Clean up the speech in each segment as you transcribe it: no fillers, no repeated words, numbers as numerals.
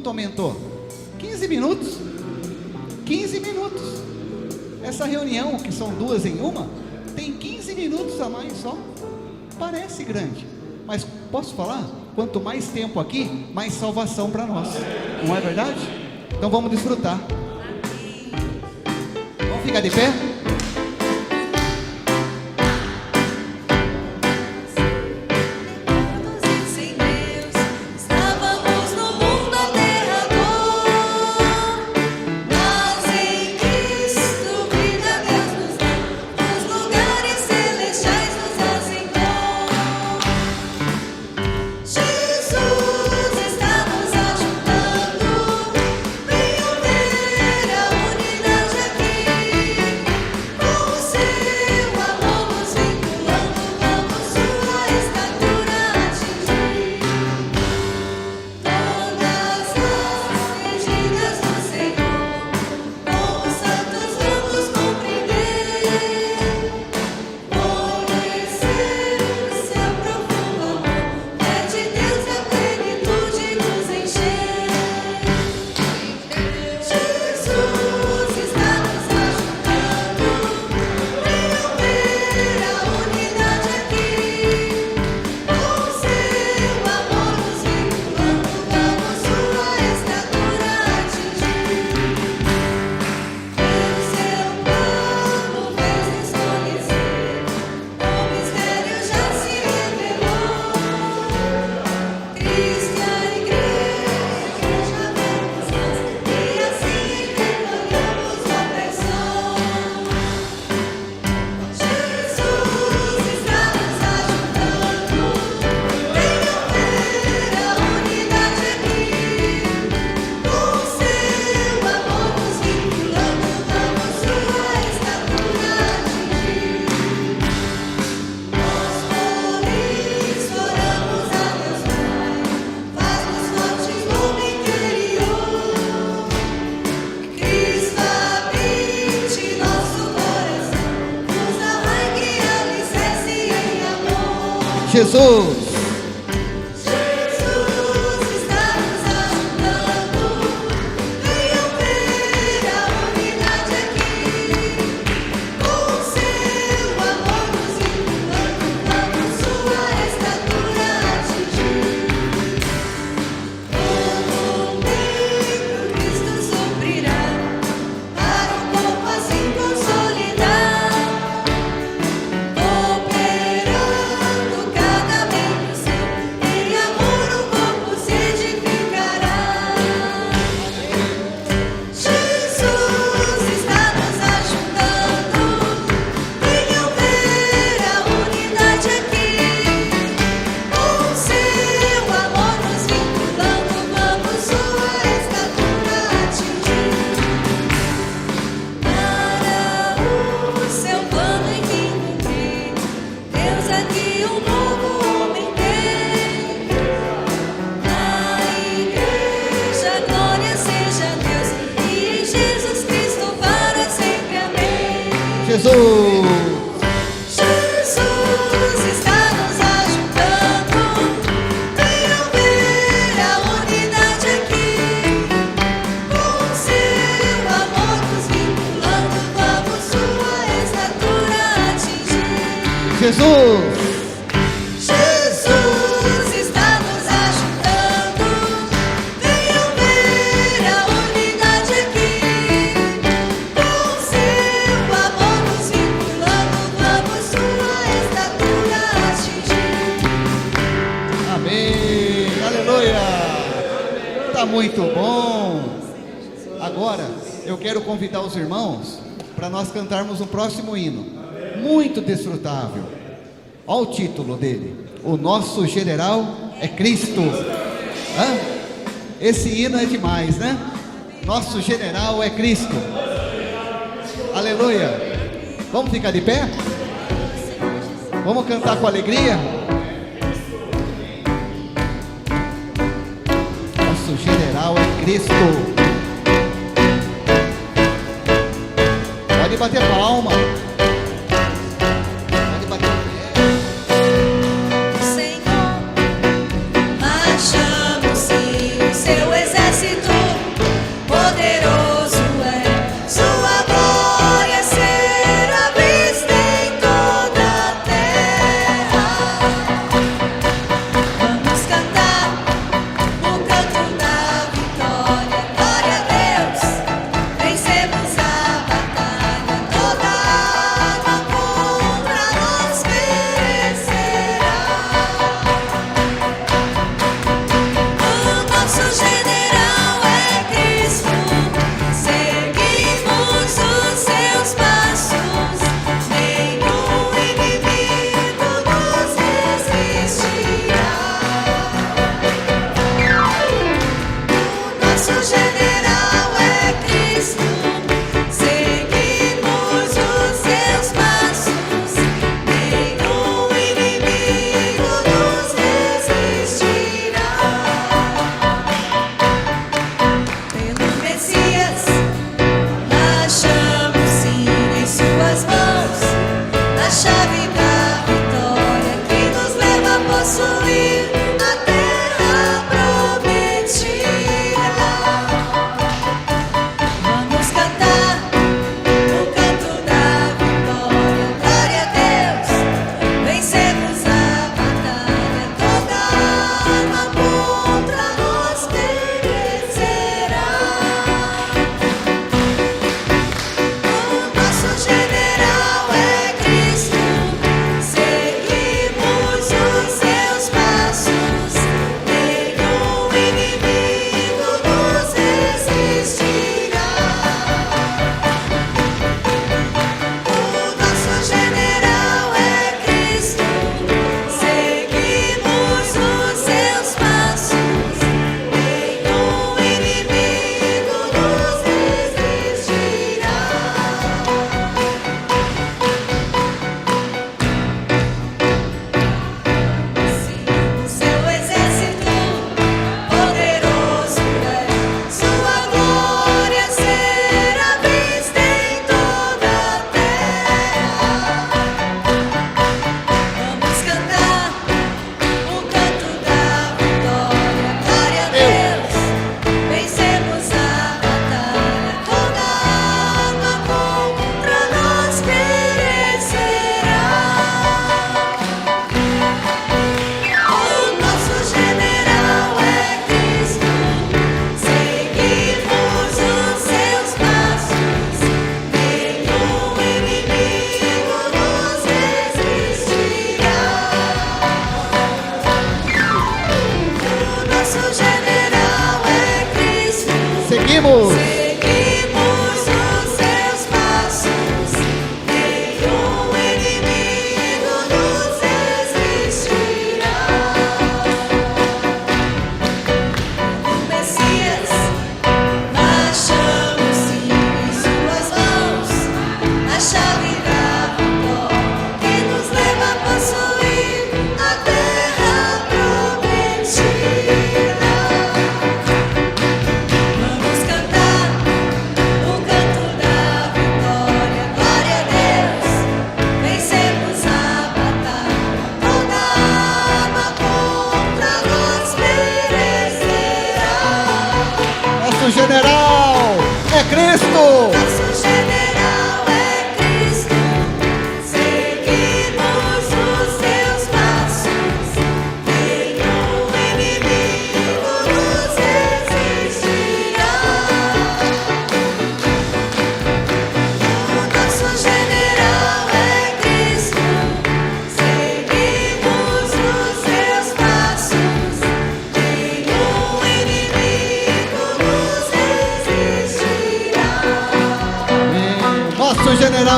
Quanto aumentou? 15 minutos. 15 minutos. Essa reunião, que são duas em uma, tem 15 minutos a mais só. Parece grande, mas posso falar? Quanto mais tempo aqui, mais salvação para nós. Não é verdade? Então vamos desfrutar. Vamos ficar de pé? Jesus. Jesus está nos ajudando. Venham ver a unidade aqui. Com o seu amor nos vinculando, vamos sua estatura atingir. Jesus. Jesus está nos ajudando. Venham ver a unidade aqui. Com o seu amor nos vinculando, vamos sua estatura atingir. Amém. Aleluia. Tá muito bom. Agora eu quero convidar os irmãos para nós cantarmos o próximo hino. Muito desfrutável. Olha o título dele: O Nosso General é Cristo. Hã? Esse hino é demais, né? Nosso General é Cristo. Aleluia. Vamos ficar de pé? Vamos cantar com alegria? Nosso General é Cristo. Pode bater palma. Pode bater pé. Senhor, marchamos sim, seu exército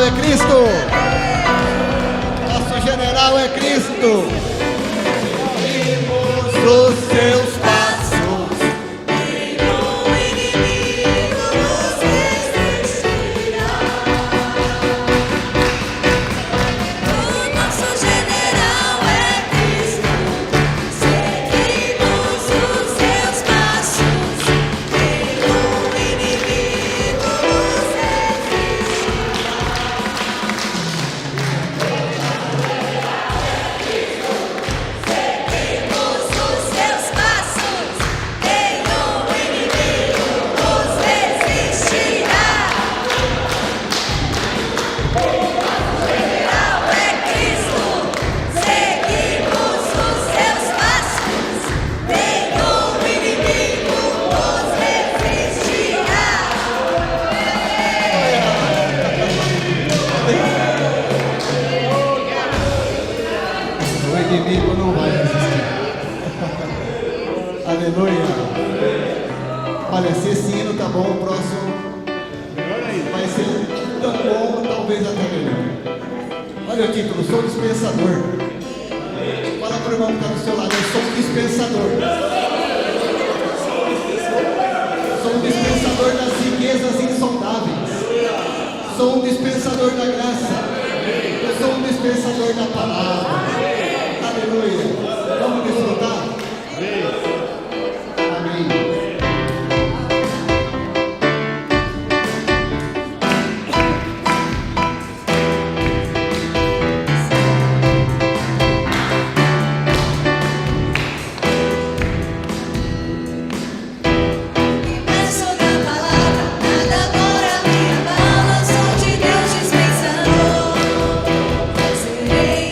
general é Cristo. Nosso general é Cristo. Os seus passos, nenhum inimigo nos resistirá. O nosso general é Cristo, seguimos os seus passos, nenhum inimigo nos resistirá. Seguimos os seus passos, nenhum inimigo nos resistirá. General é Cristo, seguimos os seus passos, nenhum inimigo nos resistirá. O inimigo não vai resistir. Aleluia. Olha, se esse hino tá bom, o próximo vai ser tão bom, talvez até melhor. Olha o título, sou dispensador. Fala pro irmão que está do seu lado, eu sou um dispensador. Sou um dispensador das riquezas insondáveis. Sou um dispensador da graça. Eu sou um dispensador da palavra. Aleluia. Vamos desfrutar? Amém. Peço da palavra, nada agora me abala, sou de Deus dispensador. Serei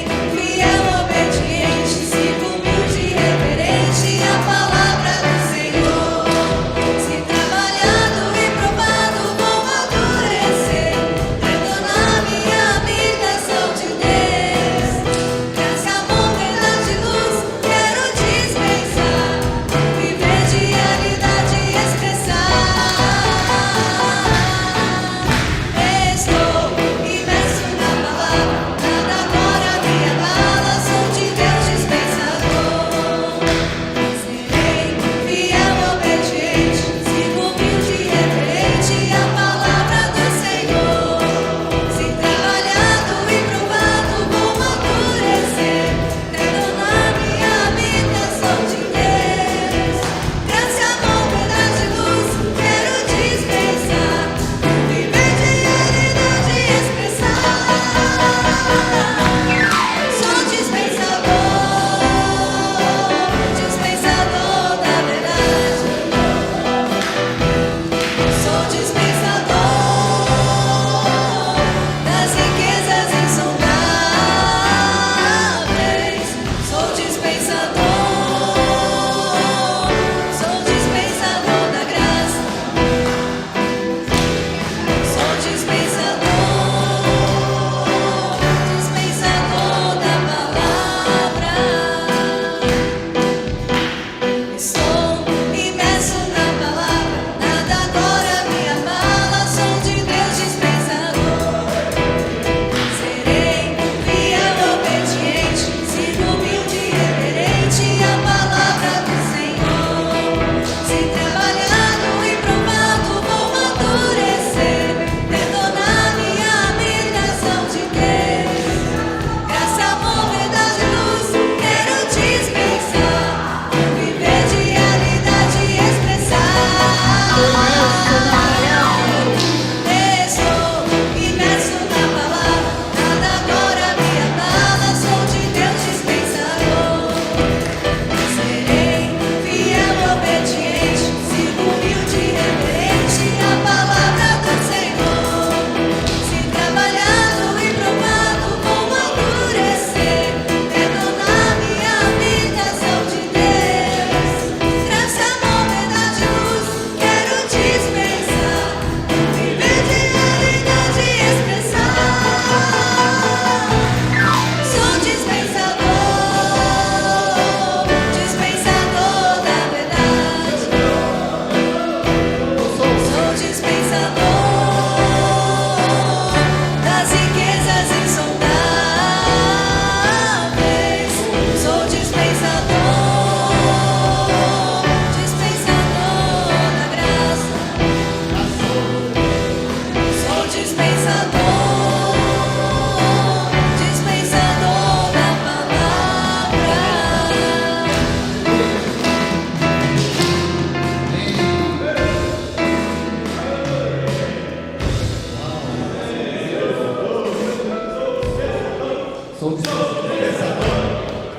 Sou dispensador.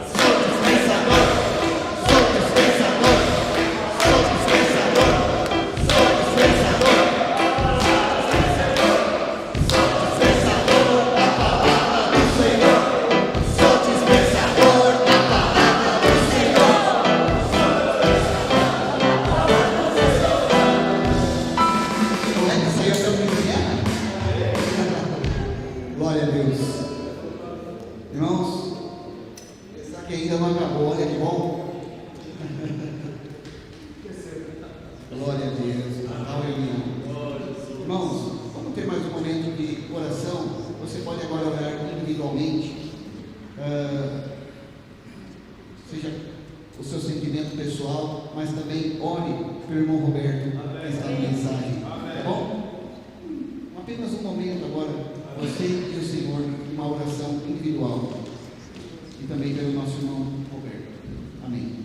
Sou dispensador. Sou dispensador. Sou dispensador. Sou dispensador. Sou dispensador da palavra do Senhor. Sou dispensador da palavra do Senhor. Não é que isso aí é o meu ministério? Glória a Deus. Irmãos, pensar que ainda não acabou, olha que bom. Glória a Deus. Aleluia. Irmãos, vamos ter mais um momento de oração. Você pode agora orar individualmente. Seja o seu sentimento pessoal, mas também ore pelo irmão Roberto que está na mensagem. Tá bom? Apenas um momento agora, você e o Senhor, uma oração individual. E também pelo nosso irmão Roberto. Amém.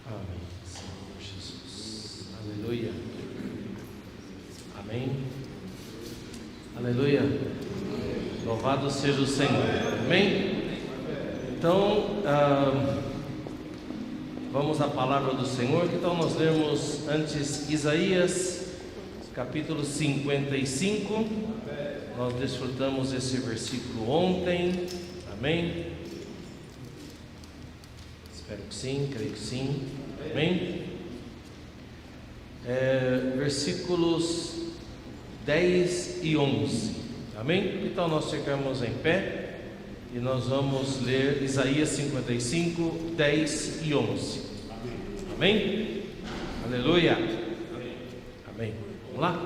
Amém, Senhor Jesus. Aleluia. Amém. Aleluia. Louvado seja o Senhor. Amém. Então, vamos à palavra do Senhor. Que tal nós lermos antes Isaías, capítulo 55. Nós desfrutamos esse versículo ontem. Amém. Espero que sim, creio que sim. Amém? Versículos 10 e 11. Amém? Então nós ficamos em pé e nós vamos ler Isaías 55, 10 e 11. Amém? Aleluia. Amém. Vamos lá?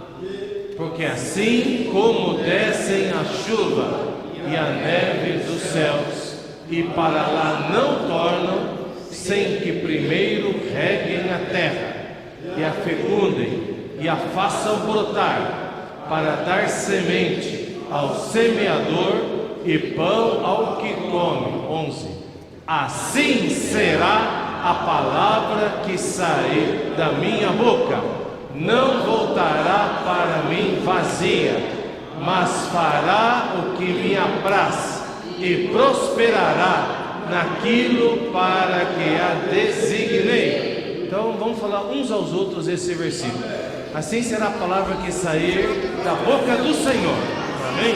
Porque assim como descem a chuva e a neve dos céus, e para lá não tornam, sem que primeiro reguem a terra, e a fecundem, e a façam brotar, para dar semente ao semeador e pão ao que come. 11. Assim será a palavra que sair da minha boca, não voltará para mim vazia, mas fará o que me apraz, e prosperará naquilo para que a designei. Então vamos falar uns aos outros esse versículo. Assim será a palavra que sair da boca do Senhor. Amém?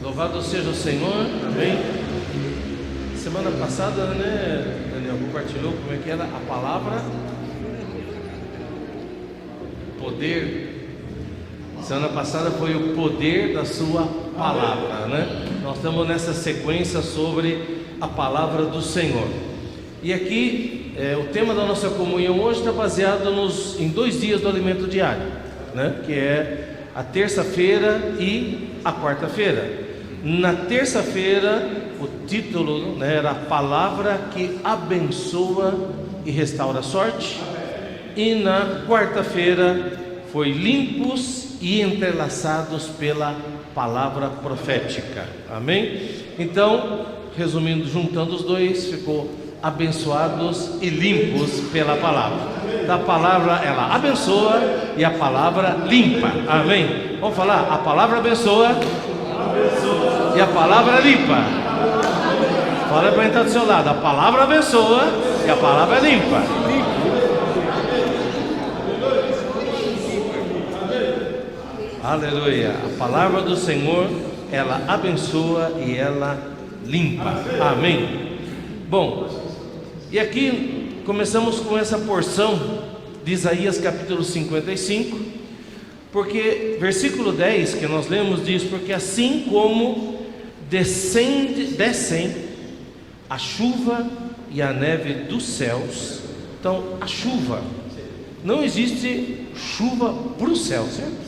Louvado seja o Senhor, amém. Semana passada, né, Daniel compartilhou como é que era a palavra poder. Semana passada foi o poder da sua palavra, né? Nós estamos nessa sequência sobre a palavra do Senhor. E aqui, o tema da nossa comunhão hoje está baseado em 2 dias do alimento diário, né? Que é a terça-feira e a quarta-feira. Na terça-feira, o título, né, era a palavra que abençoa e restaura a sorte. E na quarta-feira foi limpos e entrelaçados pela palavra profética. Amém? Então, resumindo, juntando os dois, ficou abençoados e limpos pela palavra. da palavra, ela abençoa e a palavra limpa. Amém? Vamos falar? A palavra abençoa e a palavra limpa. Fala para quem está do seu lado. A palavra abençoa e a palavra limpa. Aleluia. A palavra do Senhor, ela abençoa e ela limpa. Amém. Bom, e aqui começamos com essa porção de Isaías capítulo 55, porque versículo 10 que nós lemos diz: porque assim como descem a chuva e a neve dos céus. Então, a chuva, não existe chuva para o céu, certo?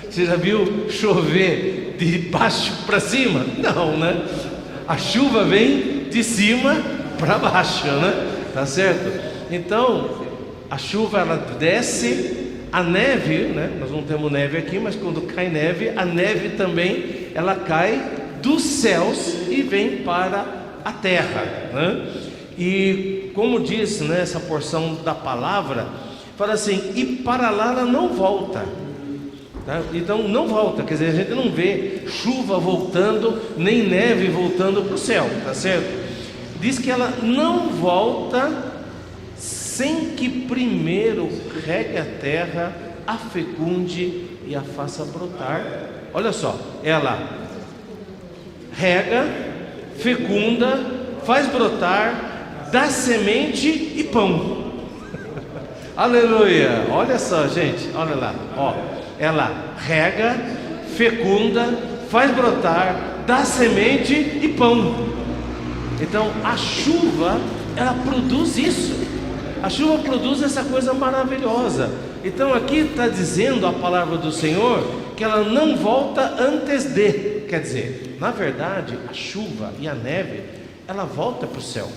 Você já viu chover de baixo para cima? Não, né? A chuva vem de cima para baixo, né? Tá certo? Então, a chuva ela desce, a neve, né? Nós não temos neve aqui, mas quando cai neve, a neve também ela cai dos céus e vem para a terra, né? E como diz, né, essa porção da palavra, fala assim: e para lá ela não volta. Tá? Então não volta, quer dizer, a gente não vê chuva voltando, nem neve voltando para o céu, tá certo? Diz que ela não volta sem que primeiro regue a terra, a fecunde e a faça brotar. Olha só, ela rega, fecunda, faz brotar, dá semente e pão. Aleluia! Olha só, gente, olha lá, ó. Ela rega, fecunda, faz brotar, dá semente e pão. Então a chuva, ela produz isso. A chuva produz essa coisa maravilhosa. Então aqui está dizendo a palavra do Senhor que ela não volta antes de. Quer dizer, na verdade, a chuva e a neve, ela volta para o céu,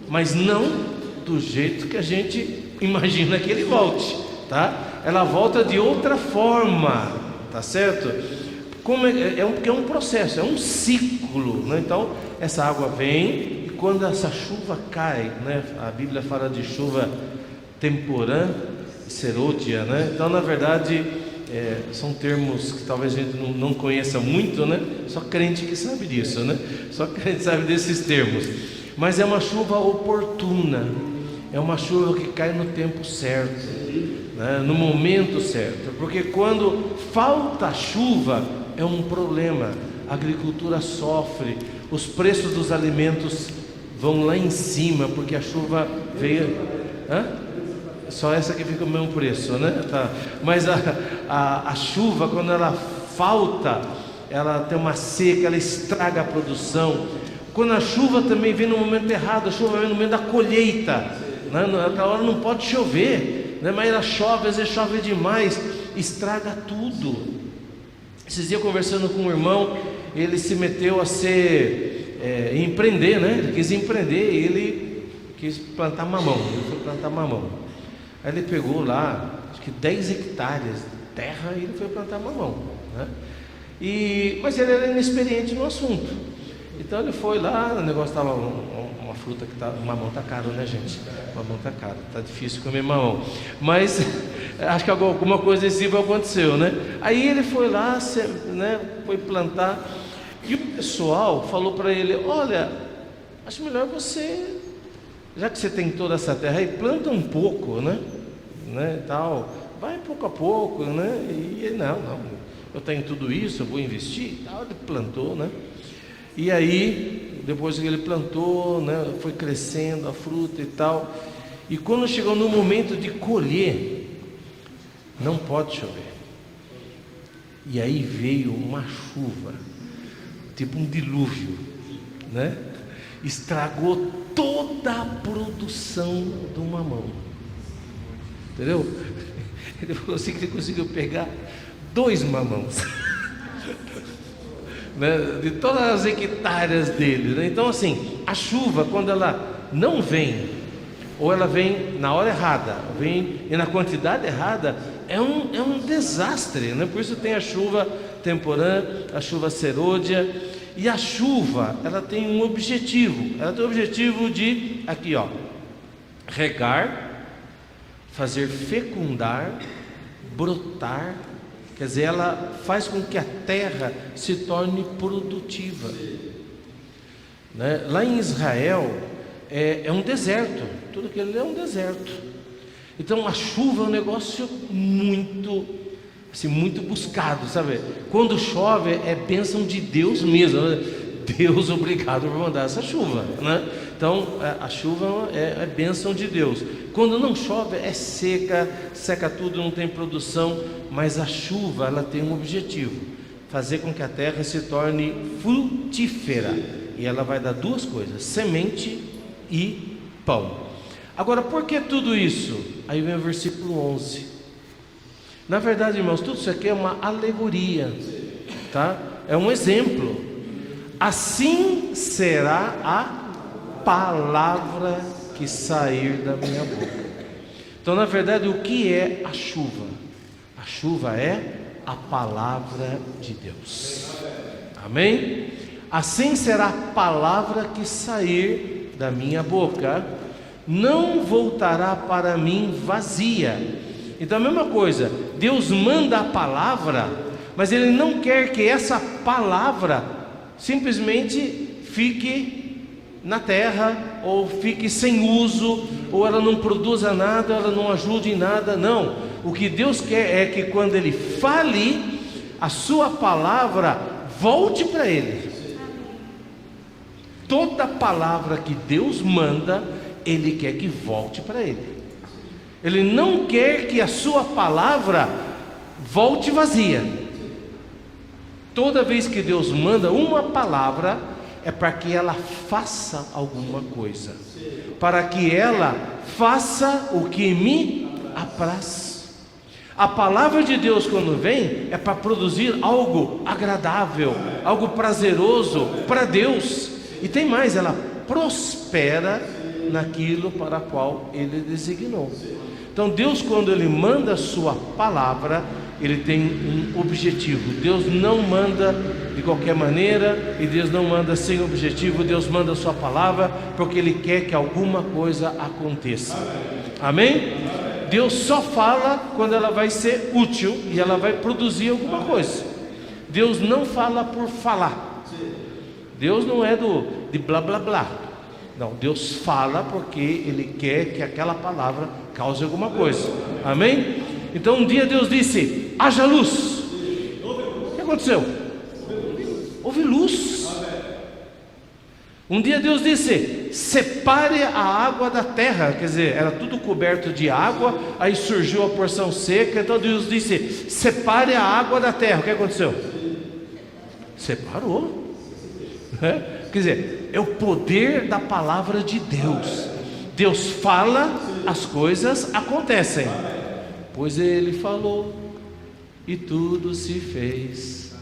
mas não do jeito que a gente imagina que ele volte, tá? Ela volta de outra forma, tá certo? Como porque é um processo, é um ciclo, né? Então essa água vem e quando essa chuva cai, né? A Bíblia fala de chuva temporã e serôdia, né? Então na verdade são termos que talvez a gente não conheça muito, né? Só crente que sabe disso, né? Só crente sabe desses termos. Mas é uma chuva oportuna, é uma chuva que cai no tempo certo, né? No momento certo, porque quando falta chuva é um problema, a agricultura sofre, os preços dos alimentos vão lá em cima, porque a chuva veio. Só essa que fica o mesmo preço, né? Tá. Mas a chuva, quando ela falta, ela tem uma seca, ela estraga a produção. Quando a chuva também vem no momento errado, a chuva vem no momento da colheita, né? Naquela hora não pode chover, né? Mas ela chove, às vezes chove demais, estraga tudo. Esses dias conversando com um irmão, ele se meteu a empreender, né? Ele quis empreender, ele quis plantar mamão, ele foi plantar mamão. Aí ele pegou lá, acho que 10 hectares de terra e ele foi plantar mamão, né? Mas ele era inexperiente no assunto. Então ele foi lá, o negócio estava uma fruta que tá, mamão está caro, né, gente? Mamão está caro, está difícil comer mamão. Mas acho que alguma coisa desse tipo aconteceu, né? Aí ele foi lá, né, foi plantar e o pessoal falou para ele: olha, acho melhor você, já que você tem toda essa terra aí, planta um pouco, né? Tal, vai pouco a pouco, né? E ele, não, eu tenho tudo isso, eu vou investir e tal. Ele plantou, né? E aí, depois que ele plantou, né, foi crescendo a fruta e tal. E quando chegou no momento de colher, não pode chover. E aí veio uma chuva, tipo um dilúvio, né? Estragou toda a produção do mamão. Entendeu? Ele falou assim que ele conseguiu pegar 2 mamãos. Né, de todas as hectares dele, né? Então assim, a chuva, quando ela não vem, ou ela vem na hora errada, vem e na quantidade errada, é um desastre, né? Por isso tem a chuva temporã, a chuva serôdia. E a chuva, ela tem um objetivo. Ela tem o objetivo de, aqui ó, regar, fazer fecundar, brotar. Quer dizer, ela faz com que a terra se torne produtiva, né? Lá em Israel é um deserto, tudo aquilo é um deserto. Então a chuva é um negócio muito, assim, muito buscado, sabe? Quando chove é bênção de Deus mesmo, né? Deus obrigado por mandar essa chuva, né? Então a chuva é bênção de Deus. Quando não chove é seca tudo, não tem produção. Mas a chuva, ela tem um objetivo: fazer com que a terra se torne frutífera. E ela vai dar duas coisas: semente e pão. Agora, por que tudo isso? Aí vem o versículo 11. Na verdade, irmãos, tudo isso aqui é uma alegoria, tá? É um exemplo. Assim será a palavra que sair da minha boca. Então, na verdade, o que é a chuva? A chuva é a palavra de Deus. Amém? Assim será a palavra que sair da minha boca, não voltará para mim vazia. Então a mesma coisa, Deus manda a palavra, mas Ele não quer que essa palavra simplesmente fique na terra, ou fique sem uso, ou ela não produza nada, ela não ajude em nada. Não, o que Deus quer é que quando Ele fale, a sua palavra volte para Ele. Toda palavra que Deus manda, Ele quer que volte para Ele. Ele não quer que a sua palavra volte vazia. Toda vez que Deus manda uma palavra, é para que ela faça alguma coisa, para que ela faça o que me apraz. A palavra de Deus, quando vem, é para produzir algo agradável, algo prazeroso para Deus. E tem mais, ela prospera naquilo para qual Ele designou. Então Deus, quando Ele manda a sua palavra, Ele tem um objetivo. Deus não manda de qualquer maneira, e Deus não manda sem objetivo. Deus manda a sua palavra porque Ele quer que alguma coisa aconteça. Amém? Deus só fala quando ela vai ser útil e ela vai produzir alguma coisa. Deus não fala por falar. Deus não é de blá blá blá. Não, Deus fala porque Ele quer que aquela palavra cause alguma coisa. Amém? Então um dia Deus disse: haja luz. O que aconteceu? Houve luz. Um dia Deus disse: separe a água da terra. Quer dizer, era tudo coberto de água, aí surgiu a porção seca. Então Deus disse: separe a água da terra. O que aconteceu? Separou. Quer dizer, é o poder da palavra de Deus. Deus fala, as coisas acontecem. Pois Ele falou e tudo se fez,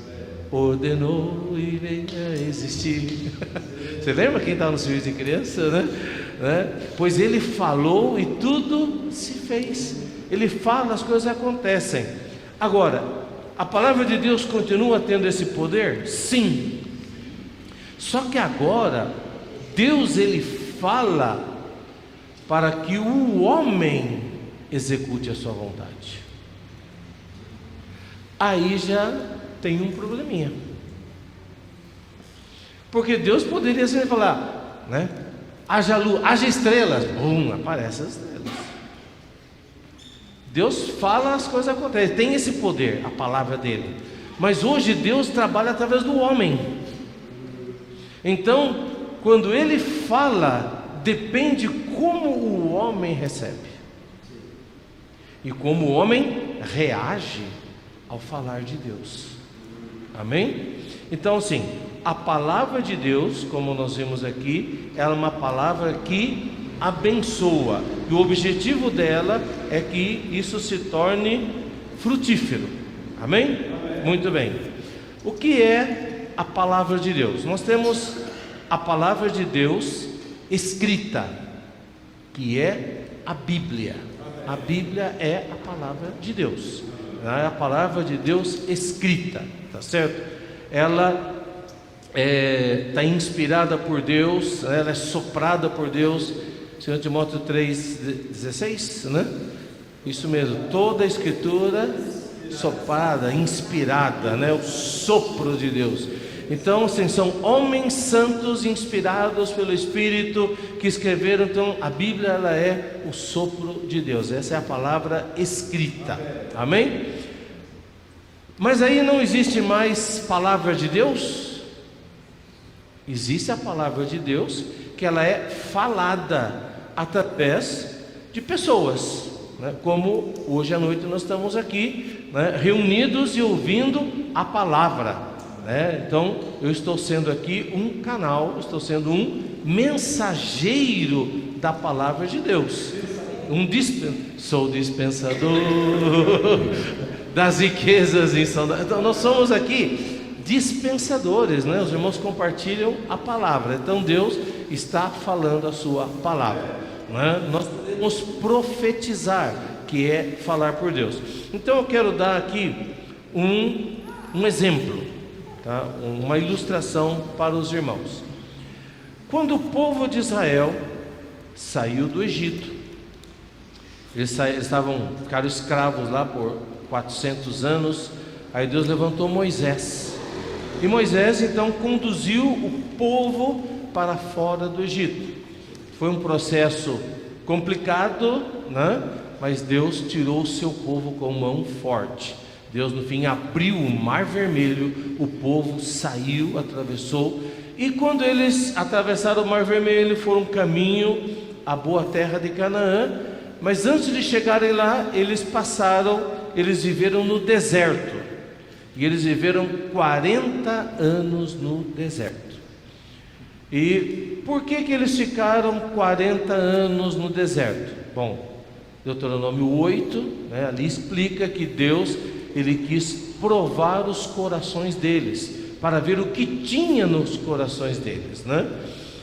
ordenou e veio a existir. Você lembra quem estava no serviço de criança, né? Pois Ele falou e tudo se fez. Ele fala, as coisas acontecem. Agora, a palavra de Deus continua tendo esse poder? Sim. Só que agora Deus, Ele fala para que o homem execute a sua vontade. Aí já tem um probleminha, porque Deus poderia sempre falar, né? Haja luz, haja estrelas, aparecem as estrelas. Deus fala, as coisas acontecem, tem esse poder, a palavra dele. Mas hoje Deus trabalha através do homem. Então, quando Ele fala, depende como o homem recebe e como o homem reage ao falar de Deus. Amém? Então, assim, a palavra de Deus, como nós vimos aqui, ela é uma palavra que abençoa, e o objetivo dela é que isso se torne frutífero. Amém? Muito bem. O que é a palavra de Deus? Nós temos a palavra de Deus escrita, que é a Bíblia. A Bíblia é a palavra de Deus. É a palavra de Deus escrita, tá certo? Ela está inspirada por Deus, né? Ela é soprada por Deus. 2 Timóteo 3,16, né? Isso mesmo, toda a escritura soprada, inspirada, né? O sopro de Deus. Então, assim, são homens santos inspirados pelo Espírito que escreveram. Então, a Bíblia, ela é o sopro de Deus. Essa é a palavra escrita. Amém? Mas aí não existe mais palavra de Deus? Existe a palavra de Deus, que ela é falada através de pessoas, né? Como hoje à noite nós estamos aqui, né, reunidos e ouvindo a palavra, né? Então eu estou sendo aqui um canal, estou sendo um mensageiro da palavra de Deus, sou dispensador das riquezas insondáveis. Então nós somos aqui dispensadores, né? Os irmãos compartilham a palavra. Então Deus está falando a sua palavra, né? Nós podemos profetizar, que é falar por Deus. Então eu quero dar aqui um exemplo, tá? Uma ilustração para os irmãos. Quando o povo de Israel saiu do Egito, eles ficaram escravos lá por 400 anos. Aí Deus levantou Moisés, e Moisés então conduziu o povo para fora do Egito. Foi um processo complicado, né? Mas Deus tirou o seu povo com mão forte. Deus no fim abriu o Mar Vermelho, o povo saiu, atravessou. E quando eles atravessaram o Mar Vermelho, foram caminho à boa terra de Canaã. Mas antes de chegarem lá, eles viveram no deserto. E eles viveram 40 anos no deserto. E por que eles ficaram 40 anos no deserto? Bom, Deuteronômio 8, né, ali explica que Deus, ele quis provar os corações deles, para ver o que tinha nos corações deles, né?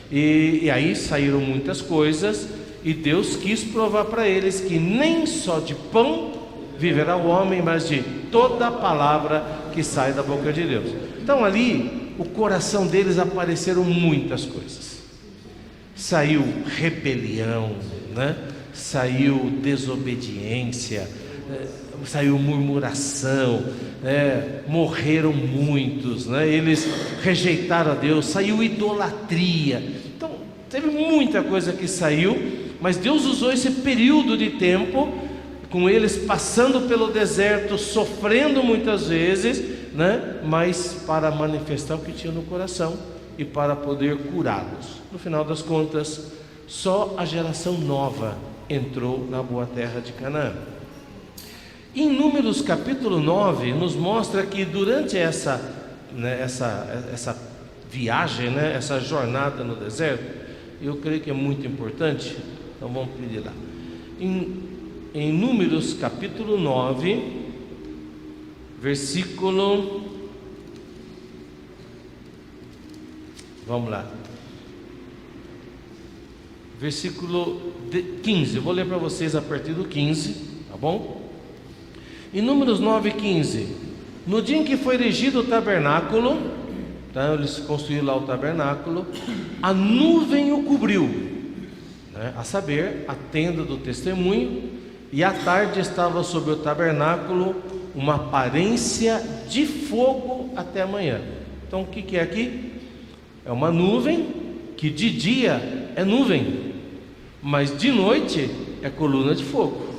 E aí saíram muitas coisas, e Deus quis provar para eles que nem só de pão viverá o homem, mas de toda a palavra que sai da boca de Deus. Então ali, o coração deles apareceram muitas coisas. Saiu rebelião, né? Saiu desobediência, saiu murmuração, morreram muitos, né? Eles rejeitaram a Deus, saiu idolatria. Então teve muita coisa que saiu, mas Deus usou esse período de tempo com eles passando pelo deserto, sofrendo muitas vezes, né? Mas para manifestar o que tinha no coração e para poder curá-los. No final das contas, só a geração nova entrou na boa terra de Canaã. Em Números capítulo 9 nos mostra que durante essa viagem, né, essa jornada no deserto, eu creio que é muito importante, então vamos pedir lá. Em Números capítulo 9, versículo, vamos lá, versículo 15, eu vou ler para vocês a partir do 15, tá bom? Em Números 9, 15, no dia em que foi erigido o tabernáculo, então eles construíram lá o tabernáculo, a nuvem o cobriu, né? A saber, a tenda do testemunho, e à tarde estava sobre o tabernáculo uma aparência de fogo até amanhã. Então o que é aqui? É uma nuvem que de dia é nuvem, mas de noite é coluna de fogo.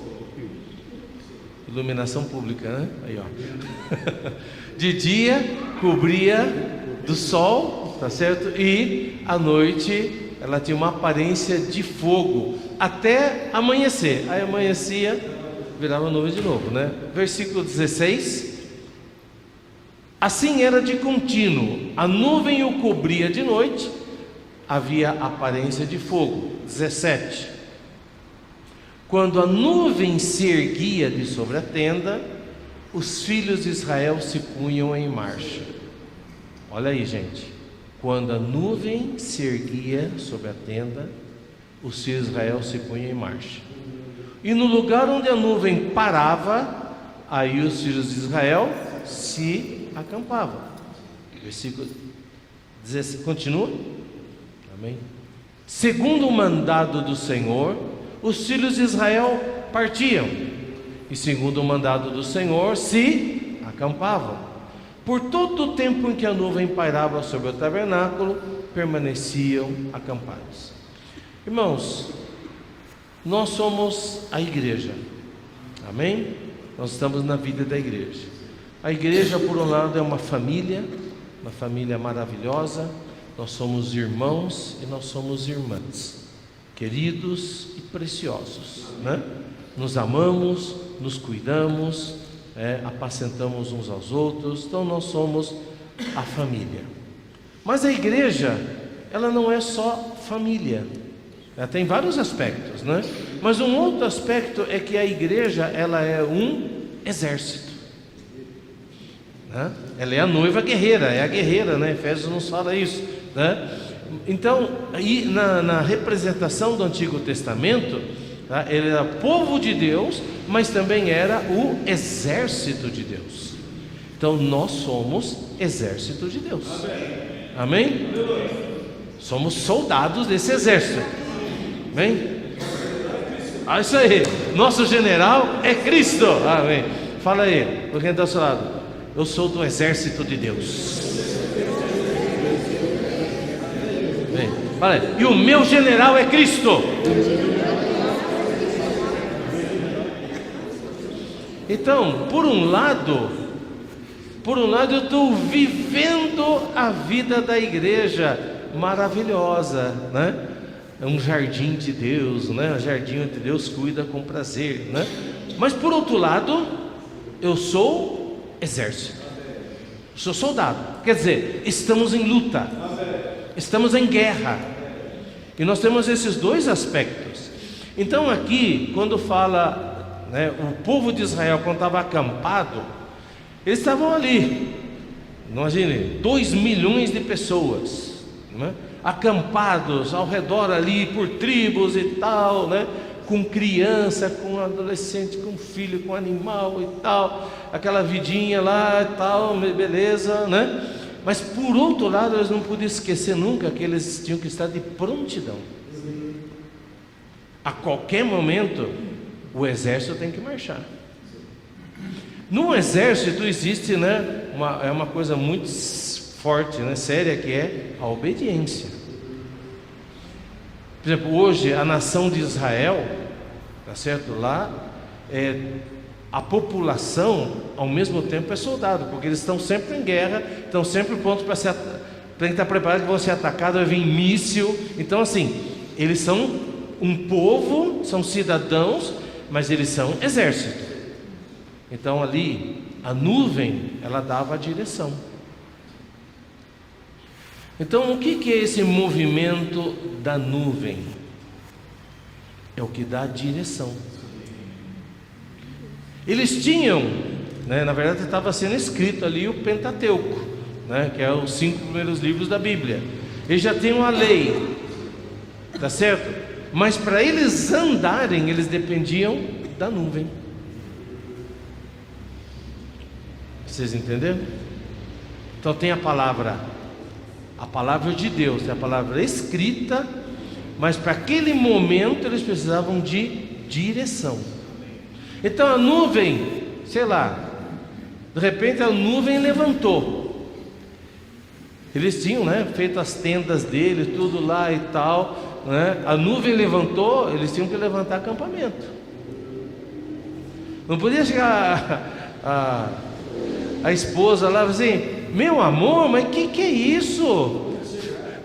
Iluminação pública, né? Aí, ó. De dia cobria do sol, tá certo? E à noite ela tinha uma aparência de fogo até amanhecer. Aí amanhecia, virava nuvem de novo, né? Versículo 16. Assim era de contínuo, a nuvem o cobria de noite, havia aparência de fogo. 17. Quando a nuvem se erguia de sobre a tenda, os filhos de Israel se punham em marcha. Olha aí, gente. Quando a nuvem se erguia sobre a tenda, os filhos de Israel se punham em marcha. E no lugar onde a nuvem parava, aí os filhos de Israel se acampavam. Versículo Continua? Amém. Segundo o mandado do Senhor, os filhos de Israel partiam, e segundo o mandado do Senhor, se acampavam. Por todo o tempo em que a nuvem pairava sobre o tabernáculo, permaneciam acampados. Irmãos, nós somos a igreja, amém? Nós estamos na vida da igreja. A igreja, por um lado, é uma família maravilhosa. Nós somos irmãos e nós somos irmãs, queridos e preciosos, né? Nos amamos, nos cuidamos, apacentamos uns aos outros. Então nós somos a família. Mas a igreja, ela não é só família, ela tem vários aspectos, né? Mas um outro aspecto é que a igreja, ela é um exército, né? Ela é a noiva guerreira, é a guerreira, né? Efésios nos fala isso, né? Então, aí na representação do Antigo Testamento, tá? Ele era povo de Deus, mas também era o exército de Deus. Então nós somos exército de Deus. Amém? Somos soldados desse exército. Amém? Isso aí. Nosso general é Cristo. Amém. Fala aí, por quem está ao seu lado. Eu sou do exército de Deus. Amém. Fala aí. E o meu general é Cristo. Então, por um lado eu estou vivendo a vida da igreja maravilhosa, né? É um jardim de Deus, né? Um jardim onde Deus cuida com prazer, né? Mas por outro lado, eu sou exército, sou soldado. Quer dizer, estamos em luta, estamos em guerra, e nós temos esses dois aspectos. Então aqui, quando fala, né, o povo de Israel, quando estava acampado, eles estavam ali, imagine, 2 milhões de pessoas, né, acampados ao redor ali, por tribos e tal, né, com criança, com adolescente, com filho, com animal e tal, aquela vidinha lá e tal, beleza, né? Mas por outro lado, eles não podiam esquecer nunca que eles tinham que estar de prontidão. A qualquer momento, o exército tem que marchar. No exército existe, né, uma coisa muito forte, né, séria, que é a obediência. Por exemplo, hoje a nação de Israel, tá certo? Lá a população ao mesmo tempo é soldado, porque eles estão sempre em guerra, estão sempre prontos para estar preparados, que vão ser atacados, vai vir míssil. Então assim, eles são um povo, são cidadãos, mas eles são exército. Então ali, a nuvem, ela dava a direção. Então o que é esse movimento da nuvem? É o que dá a direção. Eles tinham, né, na verdade estava sendo escrito ali o Pentateuco, né, que é os 5 primeiros livros da Bíblia. Eles já tinham a lei, tá certo? Mas para eles andarem, eles dependiam da nuvem. Vocês entenderam? Então tem a palavra de Deus, tem a palavra escrita, mas para aquele momento eles precisavam de direção. Então a nuvem, sei lá, de repente a nuvem levantou. Eles tinham, né, feito as tendas deles, tudo lá e tal, né? A nuvem levantou, eles tinham que levantar acampamento. Não podia chegar a esposa lá assim: meu amor, mas que é isso?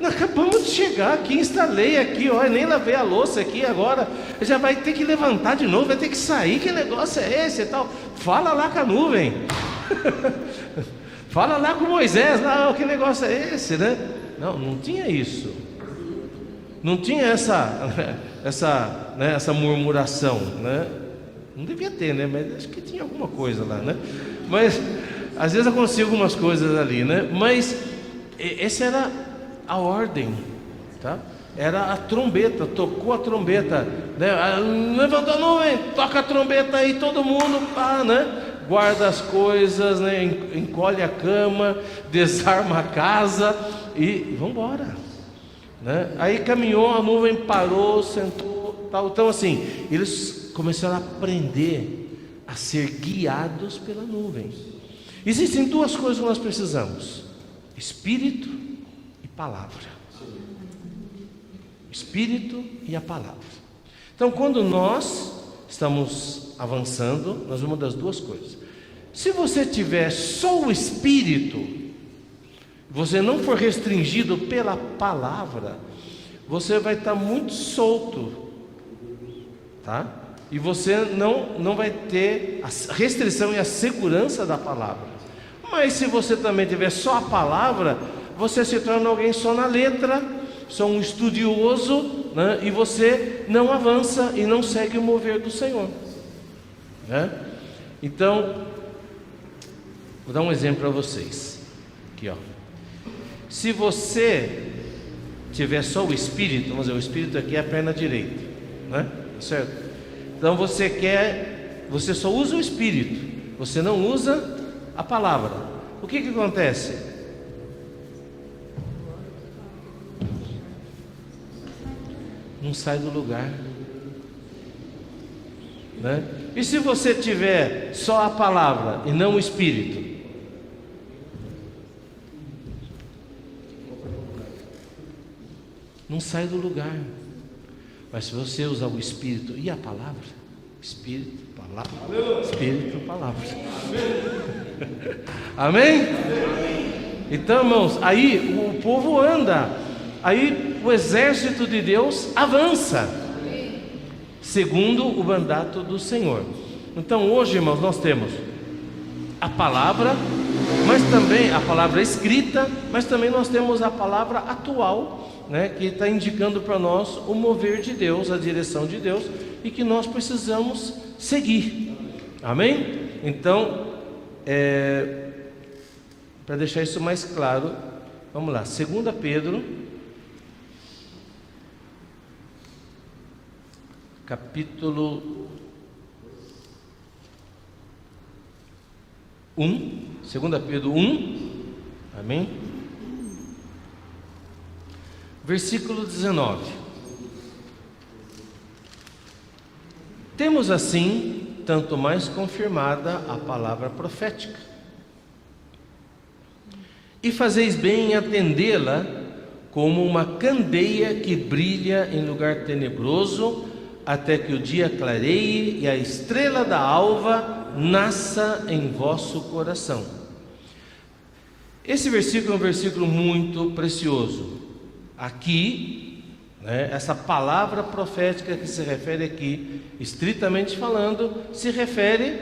Nós acabamos de chegar aqui, instalei aqui, olha, nem lavei a louça aqui agora, já vai ter que levantar de novo, vai ter que sair, que negócio é esse e tal? Fala lá com a nuvem. Fala lá com Moisés, não, que negócio é esse, né? Não tinha isso. Não tinha essa murmuração, né? Não devia ter, né? Mas acho que tinha alguma coisa lá, né? Mas às vezes acontecia algumas coisas ali, né? Mas essa era a ordem, tá? Era a trombeta, tocou a trombeta, né? Levantou a nuvem, toca a trombeta aí, todo mundo, pá, né? guarda as coisas, né? Encolhe a cama, desarma a casa e vamos embora, né? Aí caminhou, a nuvem parou, sentou, tal. Então assim, eles começaram a aprender a ser guiados pela nuvem. Existem duas coisas que nós precisamos: Espírito e palavra. Espírito e a palavra. Então, quando nós estamos avançando, nós vamos das duas coisas. Se você tiver só o Espírito, você não for restringido pela palavra, você vai estar muito solto, tá? E você não vai ter a restrição e a segurança da palavra. Mas se você também tiver só a palavra, você se torna alguém só na letra, só um estudioso, né? E você não avança e não segue o mover do Senhor, né? Então, vou dar um exemplo para vocês. Aqui, ó. Se você tiver só o Espírito, vamos dizer, o Espírito aqui é a perna direita, né? Certo? Então você só usa o Espírito, você não usa a palavra. O que acontece? Não sai do lugar, né? E se você tiver só a palavra e não o Espírito? Não sai do lugar. Mas se você usar o Espírito e a palavra, Espírito, palavra, Espírito, palavra. Amém? Então, irmãos, aí o povo anda, aí o exército de Deus avança, segundo o mandato do Senhor. Então, hoje, irmãos, nós temos a palavra, mas também a palavra escrita, mas também nós temos a palavra atual, né, que está indicando para nós o mover de Deus, a direção de Deus, e que nós precisamos seguir. Amém? Então, para deixar isso mais claro, vamos lá, 2 Pedro, capítulo 1, 2 Pedro 1, amém? Versículo 19. Temos assim, tanto mais confirmada a palavra profética, e fazeis bem em atendê-la como uma candeia que brilha em lugar tenebroso, até que o dia clareie e a estrela da alva nasça em vosso coração. Esse versículo é um versículo muito precioso. Aqui, né, essa palavra profética que se refere aqui, estritamente falando, se refere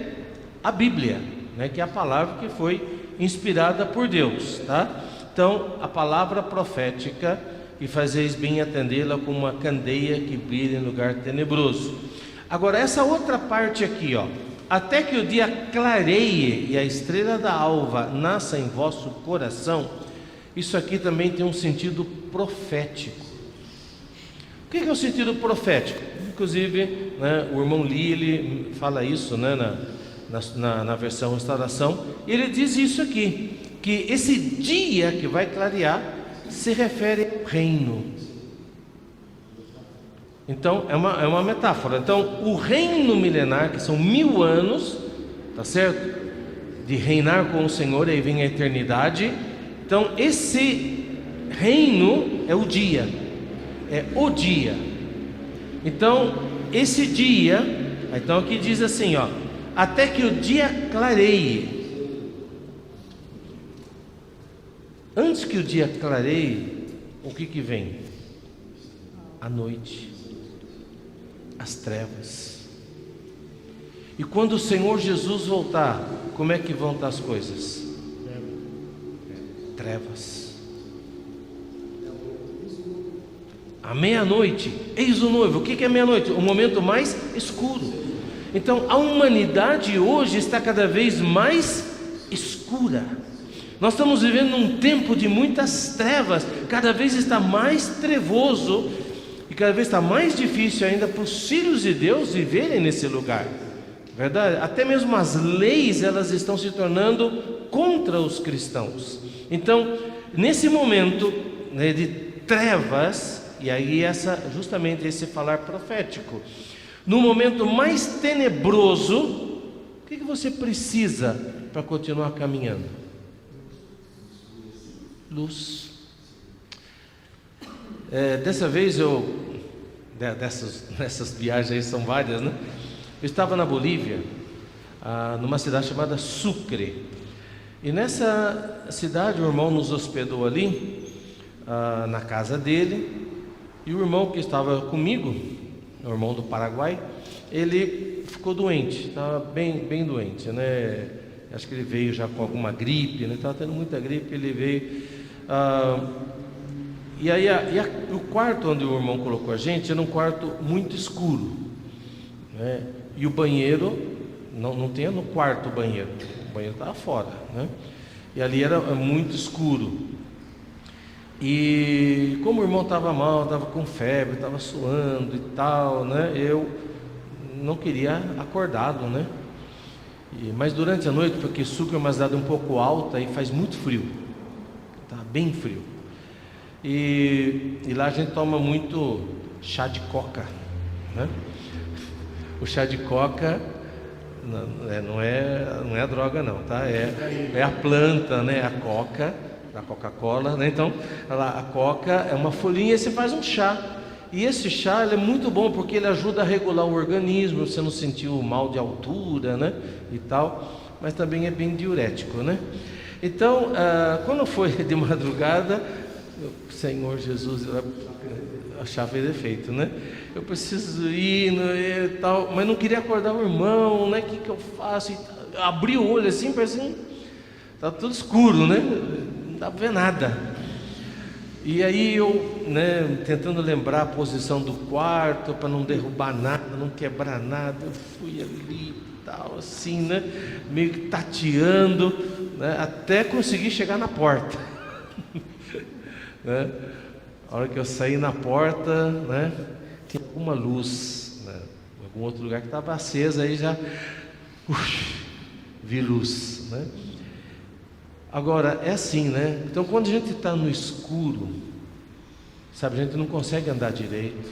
à Bíblia, né, que é a palavra que foi inspirada por Deus, tá? Então, a palavra profética, e fazeis bem atendê-la como uma candeia que brilha em lugar tenebroso. Agora, essa outra parte aqui, ó, até que o dia clareie e a estrela da alva nasça em vosso coração, isso aqui também tem um sentido profético. O que é o sentido profético? Inclusive, né, o irmão Lee, ele fala isso, né, na versão Restauração, e ele diz isso aqui, que esse dia que vai clarear se refere ao reino. Então, é uma metáfora. Então, o reino milenar, que são 1000 anos, tá certo? De reinar com o Senhor, aí vem a eternidade. Então, esse reino é o dia. É o dia. Então, esse dia, então aqui diz assim, ó, até que o dia clareie. Antes que o dia clareie, o que vem? A noite, as trevas. E quando o Senhor Jesus voltar, como é que vão estar as coisas? Trevas. À meia-noite, eis o noivo. O que é meia-noite? O momento mais escuro. Então a humanidade hoje está cada vez mais escura. Nós estamos vivendo num tempo de muitas trevas. Cada vez está mais trevoso, e cada vez está mais difícil ainda para os filhos de Deus viverem nesse lugar. verdade? Até mesmo as leis, elas estão se tornando contra os cristãos. Então, nesse momento, né, de trevas, e aí justamente esse falar profético, no momento mais tenebroso, o que você precisa para continuar caminhando? Luz. Dessa vez dessas viagens aí são várias, né? Eu estava na Bolívia, numa cidade chamada Sucre, e nessa cidade o irmão nos hospedou ali, na casa dele, e o irmão que estava comigo, o irmão do Paraguai, ele ficou doente, estava bem doente, né? Acho que ele veio já com alguma gripe, né? Estava tendo muita gripe, ele veio. E aí o quarto onde o irmão colocou a gente era um quarto muito escuro, né? E o banheiro, não tinha no quarto o banheiro estava fora, né? E ali era muito escuro. E como o irmão estava mal, estava com febre, estava suando e tal, né? Eu não queria acordá-lo, né? Mas durante a noite, porque Sucre é uma cidade um pouco alta e faz muito frio, tá bem frio. E lá a gente toma muito chá de coca, né? O chá de coca não é a droga não, tá? É a planta, né? A coca, a Coca-Cola, né? Então a coca é uma folhinha e você faz um chá. E esse chá ele é muito bom porque ele ajuda a regular o organismo, você não sentir o mal de altura, né? E tal, mas também é bem diurético, né? Então, quando foi de madrugada, Senhor Jesus, a chá fez efeito, né? Eu preciso ir, né, e tal, mas não queria acordar o irmão, né? O que eu faço? Abri o olho assim, parece tá tudo escuro, né? Não dá para ver nada. E aí eu, né, tentando lembrar a posição do quarto para não derrubar nada, não quebrar nada, eu fui ali e tal, assim, né? Meio que tateando, né, até conseguir chegar na porta. Né? A hora que eu saí na porta, né, tinha alguma luz, né, em algum outro lugar que estava acesa, aí já vi luz, né? Agora, é assim, né? Então, quando a gente está no escuro, sabe, a gente não consegue andar direito,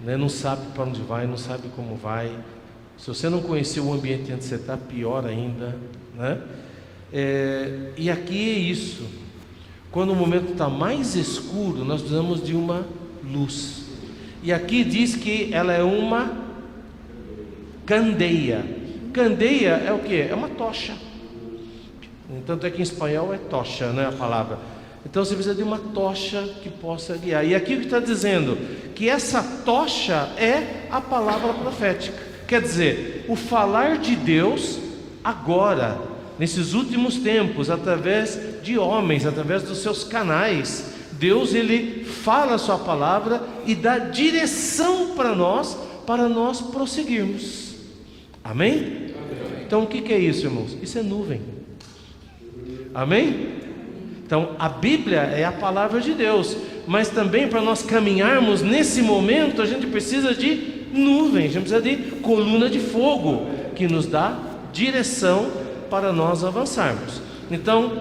né? Não sabe para onde vai, não sabe como vai. Se você não conhecer o ambiente onde você está, pior ainda, né? E aqui é isso. Quando o momento está mais escuro, nós precisamos de uma luz. E aqui diz que ela é uma candeia. Candeia é o que? É uma tocha. Tanto é que em espanhol é tocha, né, a palavra. Então você precisa de uma tocha que possa guiar. E aqui o que está dizendo? Que essa tocha é a palavra profética. Quer dizer, o falar de Deus agora, nesses últimos tempos, através de homens, através dos seus canais, Deus ele fala a sua palavra e dá direção para nós prosseguirmos. Amém? Então o que é isso, irmãos? Isso é nuvem. Amém? Então a Bíblia é a palavra de Deus, mas também para nós caminharmos nesse momento a gente precisa de nuvem, a gente precisa de coluna de fogo que nos dá direção para nós avançarmos. Então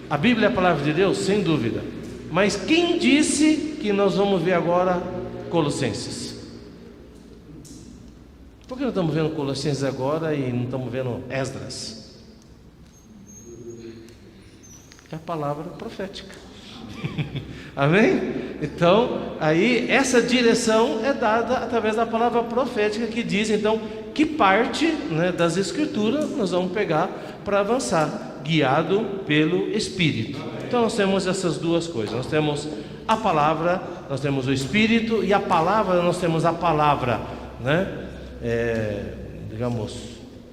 a Bíblia é a palavra de Deus, sem dúvida. Mas quem disse que nós vamos ver agora Colossenses? Por que nós estamos vendo Colossenses agora e não estamos vendo Esdras? É a palavra profética. Amém? Então, aí essa direção é dada através da palavra profética que diz então que parte, né, das escrituras nós vamos pegar para avançar, guiado pelo Espírito. Então nós temos essas duas coisas. Nós temos a palavra, nós temos o Espírito, e a palavra, nós temos a palavra, né? Digamos,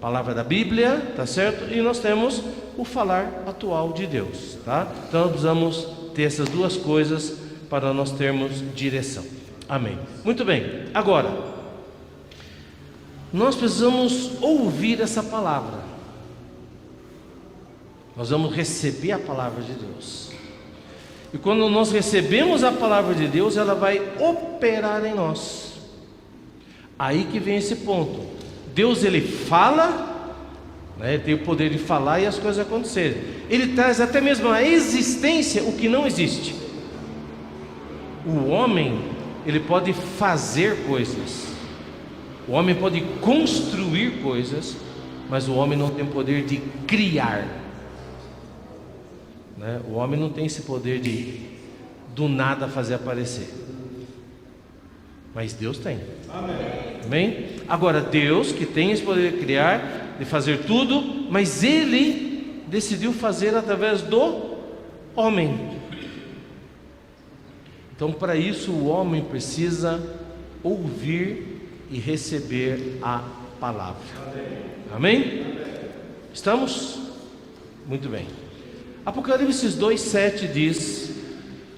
palavra da Bíblia, tá certo? E nós temos o falar atual de Deus, tá? Então nós precisamos ter essas duas coisas para nós termos direção. Amém. Muito bem. Agora, nós precisamos ouvir essa palavra. Nós vamos receber a palavra de Deus. E quando nós recebemos a palavra de Deus, ela vai operar em nós. Aí que vem esse ponto. Deus, ele fala, né? Ele tem o poder de falar e as coisas acontecerem. Ele traz até mesmo a existência o que não existe. O homem, ele pode fazer coisas, o homem pode construir coisas, mas o homem não tem o poder de criar, né? O homem não tem esse poder de do nada fazer aparecer, mas Deus tem. Amém? Agora, Deus que tem esse poder de criar, de fazer tudo, mas Ele decidiu fazer através do homem. Então, para isso, o homem precisa ouvir e receber a palavra. Amém? Estamos? Muito bem. Apocalipse 2,7 diz,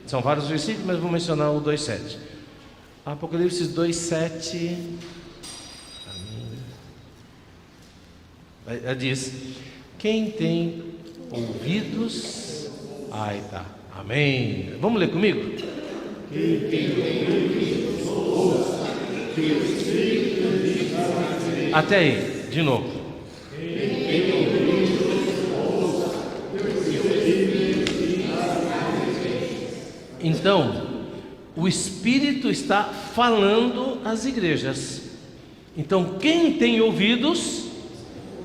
são vários versículos, mas vou mencionar o 2,7. Apocalipse 2,7 diz: quem tem ouvidos, ai tá, amém. Vamos ler comigo? Quem tem ouvidos, ouça, que o Espírito diz a até aí, de novo. Quem tem ouvidos, ouça, que o Espírito diz a então, o Espírito está falando às igrejas. Então, quem tem ouvidos,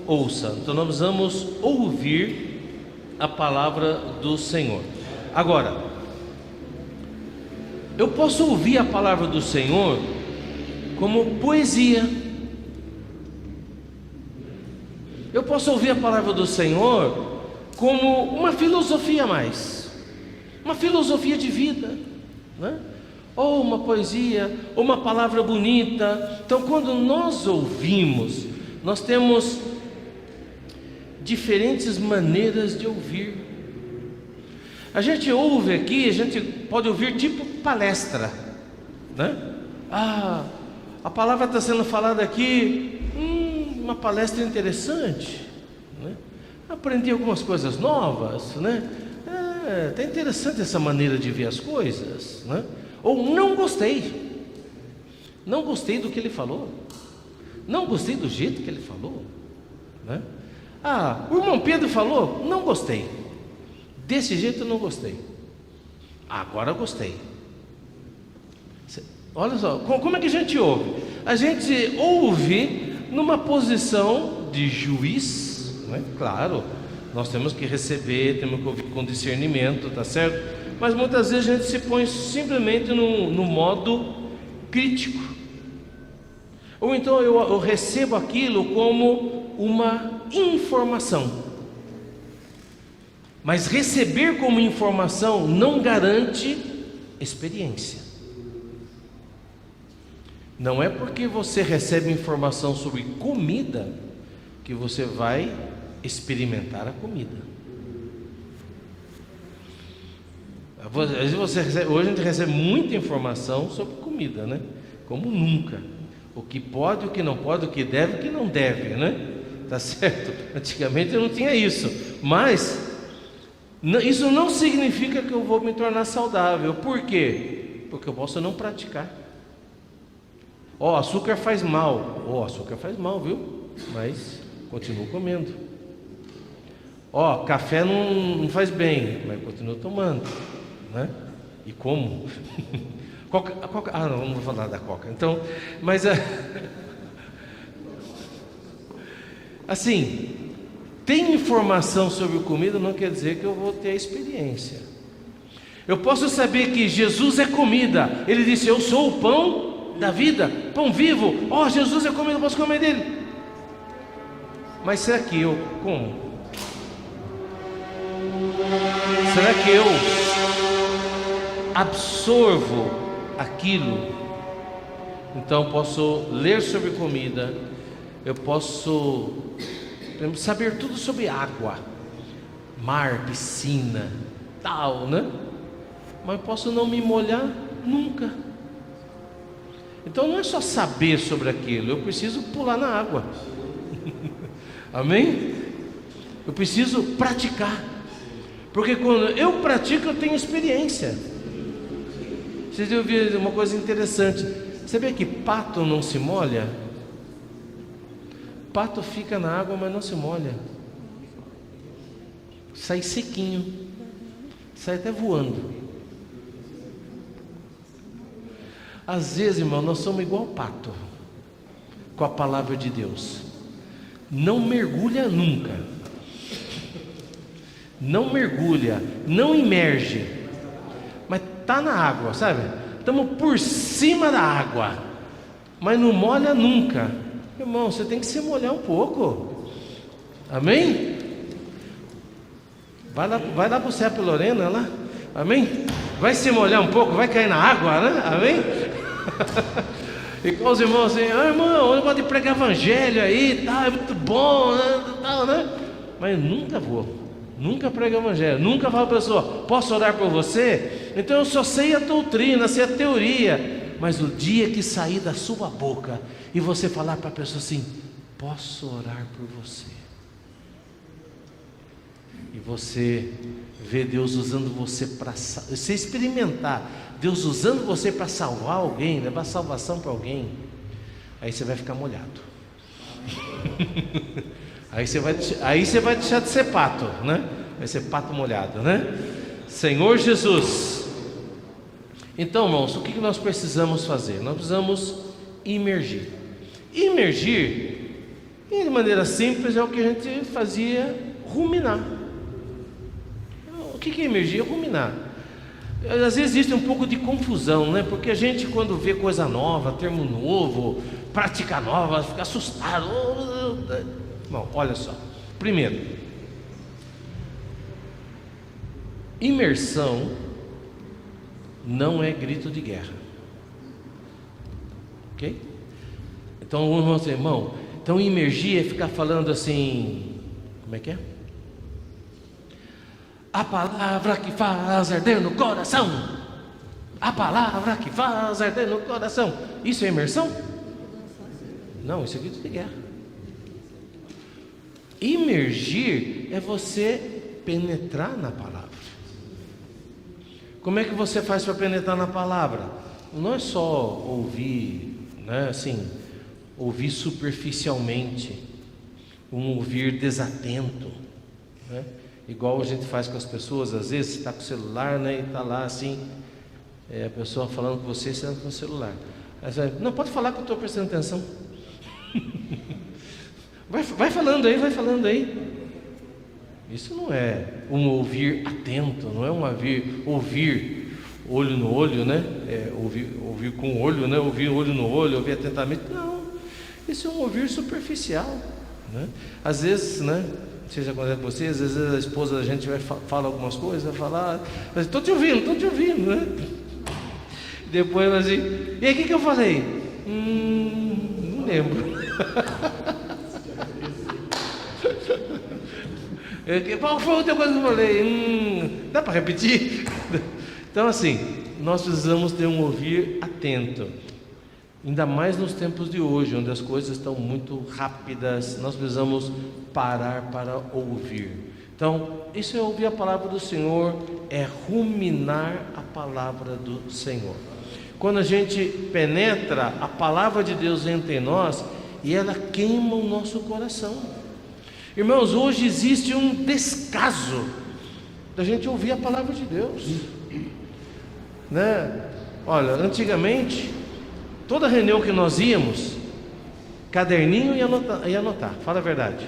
ouça. Então, nós vamos ouvir a palavra do Senhor. Agora, eu posso ouvir a palavra do Senhor como poesia. Eu posso ouvir a palavra do Senhor como uma filosofia a mais, uma filosofia de vida, né? Ou uma poesia, ou uma palavra bonita. Então, quando nós ouvimos, nós temos diferentes maneiras de ouvir. A gente ouve aqui, a gente pode ouvir tipo palestra, né? A palavra está sendo falada aqui, uma palestra interessante, né? Aprendi algumas coisas novas, né? Tá interessante essa maneira de ver as coisas, né? Ou não gostei do que ele falou, não gostei do jeito que ele falou, né? O irmão Pedro falou, não gostei, desse jeito eu não gostei, agora eu gostei. Olha só, como é que a gente ouve? A gente ouve numa posição de juiz, né? Claro, nós temos que receber, temos que ouvir com discernimento, tá certo? Mas muitas vezes a gente se põe simplesmente no modo crítico. Ou então eu recebo aquilo como uma informação. Mas receber como informação não garante experiência. Não é porque você recebe informação sobre comida que você vai experimentar a comida. Às vezes você recebe, hoje a gente recebe muita informação sobre comida, né? Como nunca. O que pode, o que não pode, o que deve, o que não deve, né? Tá certo? Antigamente eu não tinha isso. Mas isso não significa que eu vou me tornar saudável. Por quê? Porque eu posso não praticar. Açúcar faz mal. Açúcar faz mal, viu? Mas continuo comendo. Café não faz bem, mas continuo tomando, né? E como? Não vou falar da coca. Então, mas assim, tem informação sobre comida, não quer dizer que eu vou ter a experiência. Eu posso saber que Jesus é comida. Ele disse: eu sou o pão da vida, pão vivo. Jesus é comida, eu posso comer dele. Mas será que eu como? Será que eu absorvo aquilo? Então eu posso ler sobre comida, eu posso saber tudo sobre água, mar, piscina, tal, né? Mas eu posso não me molhar nunca. Então não é só saber sobre aquilo, eu preciso pular na água. Amém? Eu preciso praticar. Porque quando eu pratico, eu tenho experiência. Vocês ouviram uma coisa interessante? Sabia que pato não se molha? pato fica na água, mas não se molha. Sai sequinho, sai até voando. Às vezes, irmão, nós somos igual pato com a palavra de Deus. Não mergulha nunca. Não mergulha, não imerge, mas está na água, sabe? Estamos por cima da água, mas não molha nunca. Irmão, você tem que se molhar um pouco. Amém? Vai lá para o CEP Lorena lá. Amém? Vai se molhar um pouco, vai cair na água, né? Amém? E com os irmãos assim, irmão, eu gosto de pregar evangelho aí, tá, é muito bom, né? Tal, né? Mas nunca vou. Nunca prego evangelho, nunca falo para a pessoa, posso orar por você? Então eu só sei a doutrina, sei a teoria. Mas o dia que sair da sua boca e você falar para a pessoa assim, posso orar por você? E você vê Deus usando você para você experimentar Deus usando você para salvar alguém, levar salvação para alguém, aí você vai ficar molhado. Aí você vai deixar de ser pato, né? Vai ser pato molhado, né? Senhor Jesus. Então, irmãos, o que nós precisamos fazer? Nós precisamos imergir. Imergir, de maneira simples, é o que a gente fazia, ruminar. O que é imergir? É ruminar. Às vezes existe um pouco de confusão, né? Porque a gente, quando vê coisa nova, termo novo, prática nova, fica assustado. Bom, olha só. Primeiro, imersão não é grito de guerra. Ok? Então, vamos irmão, então imergir é ficar falando assim, como é que é? A palavra que faz arder no coração. A palavra que faz arder no coração. Isso é imersão? Não, isso é grito de guerra. Imergir é você penetrar na palavra. Como é que você faz para penetrar na palavra? Não é só ouvir, né, assim, ouvir superficialmente, um ouvir desatento, né? Igual a gente faz com as pessoas, às vezes você está com o celular, né, e está lá assim, a pessoa falando com você, você está com o celular. Aí você vai, não, pode falar que eu estou prestando atenção. vai falando aí. Isso não é um ouvir atento, não é um ouvir olho no olho, né? Ouvir com o olho, né? Ouvir olho no olho, ouvir atentamente. Não, isso é um ouvir superficial, né? Às vezes, né? Não sei se acontece com vocês, às vezes a esposa da gente fala algumas coisas, vai falar, estou te ouvindo, né? Depois vai assim, e aí o que eu falei? Não lembro. Qual foi a outra coisa que eu falei? Dá para repetir? Então assim, nós precisamos ter um ouvir atento. Ainda mais nos tempos de hoje, onde as coisas estão muito rápidas, nós precisamos parar para ouvir. Então, isso é ouvir a palavra do Senhor, é ruminar a palavra do Senhor. Quando a gente penetra, a palavra de Deus entra em nós e ela queima o nosso coração. Irmãos, hoje existe um descaso da gente ouvir a palavra de Deus, né? Olha, antigamente, toda reunião que nós íamos, caderninho e anotar, fala a verdade.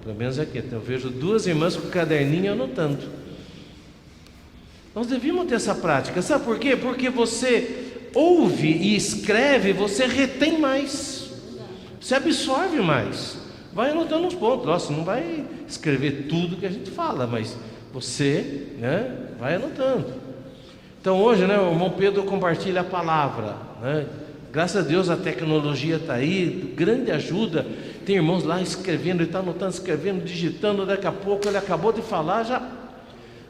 Pelo menos aqui, eu vejo duas irmãs com caderninho anotando. Nós devíamos ter essa prática, sabe por quê? Porque você ouve e escreve, você retém mais, você absorve mais, vai anotando uns pontos. Nossa, não vai escrever tudo que a gente fala, mas você, né, vai anotando. Então hoje, né, o irmão Pedro compartilha a palavra, né? Graças a Deus a tecnologia está aí, grande ajuda. Tem irmãos lá escrevendo, ele está anotando, escrevendo, digitando. Daqui a pouco ele acabou de falar,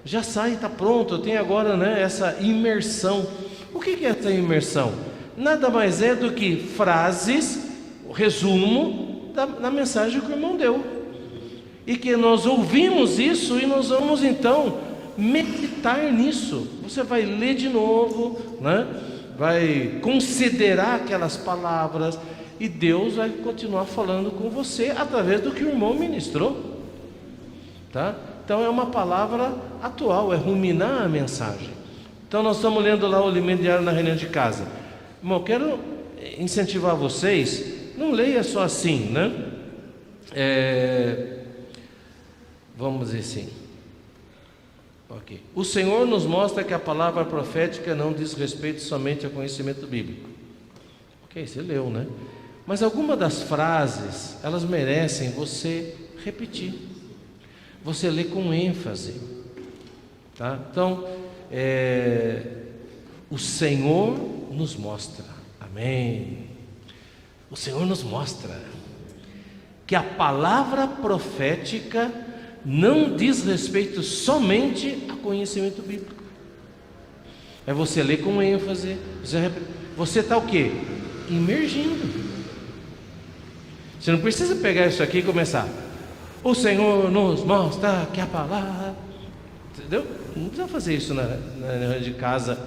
já sai, está pronto. Eu tenho agora, né, essa imersão. O que é essa imersão? Nada mais é do que frases, o resumo da mensagem que o irmão deu. E que nós ouvimos isso e nós vamos então meditar nisso. Você vai ler de novo, né? Vai considerar aquelas palavras, e Deus vai continuar falando com você através do que o irmão ministrou, tá? Então é uma palavra atual, é ruminar a mensagem. Então nós estamos lendo lá o alimento diário na reunião de casa. Irmão, eu quero incentivar vocês, não leia só assim, né? Vamos dizer assim. Ok. O Senhor nos mostra que a palavra profética não diz respeito somente ao conhecimento bíblico. Ok, você leu, né? Mas algumas das frases, elas merecem você repetir. Você lê com ênfase, tá? Então, o Senhor nos mostra, amém? O Senhor nos mostra que a palavra profética não diz respeito somente a conhecimento bíblico. É você ler com ênfase, você está o quê? Imergindo. Você não precisa pegar isso aqui e começar: o Senhor nos mostra que a palavra, entendeu? Não precisa fazer isso na reunião de casa.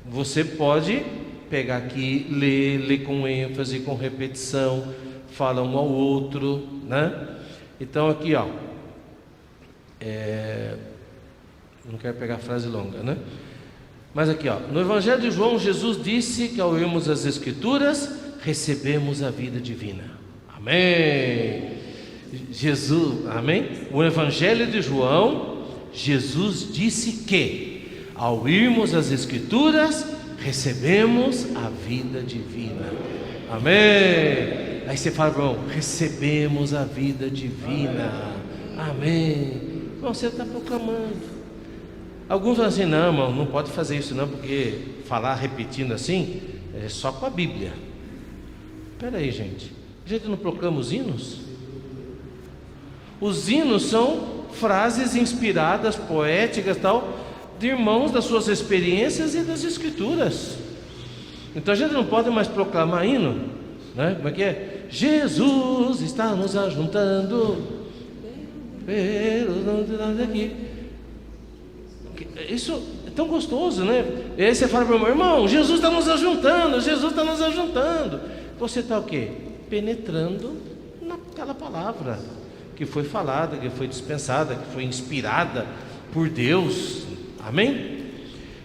Você pode pegar aqui, ler com ênfase, com repetição, fala um ao outro, né? Então aqui, ó, não quero pegar frase longa, né? Mas aqui, ó, no Evangelho de João, Jesus disse que ao lermos as Escrituras, recebemos a vida divina. Amém. Jesus, amém? O Evangelho de João, Jesus disse que ao irmos as Escrituras, recebemos a vida divina. Amém. Aí você fala, irmão, recebemos a vida divina. Amém. Irmão, você está proclamando. Alguns falam assim: não, irmão, não pode fazer isso não, porque falar repetindo assim é só com a Bíblia. Espera aí, gente, a gente não proclama os hinos? Os hinos são frases inspiradas, poéticas, tal, de irmãos das suas experiências e das Escrituras. Então a gente não pode mais proclamar hino, né? Como é que é? Jesus está nos ajuntando aqui. Isso é tão gostoso, né? E aí você fala para o irmão: Jesus está nos ajuntando, Jesus está nos ajuntando. Você está o quê? Penetrando naquela palavra que foi falada, que foi dispensada, que foi inspirada por Deus. Amém?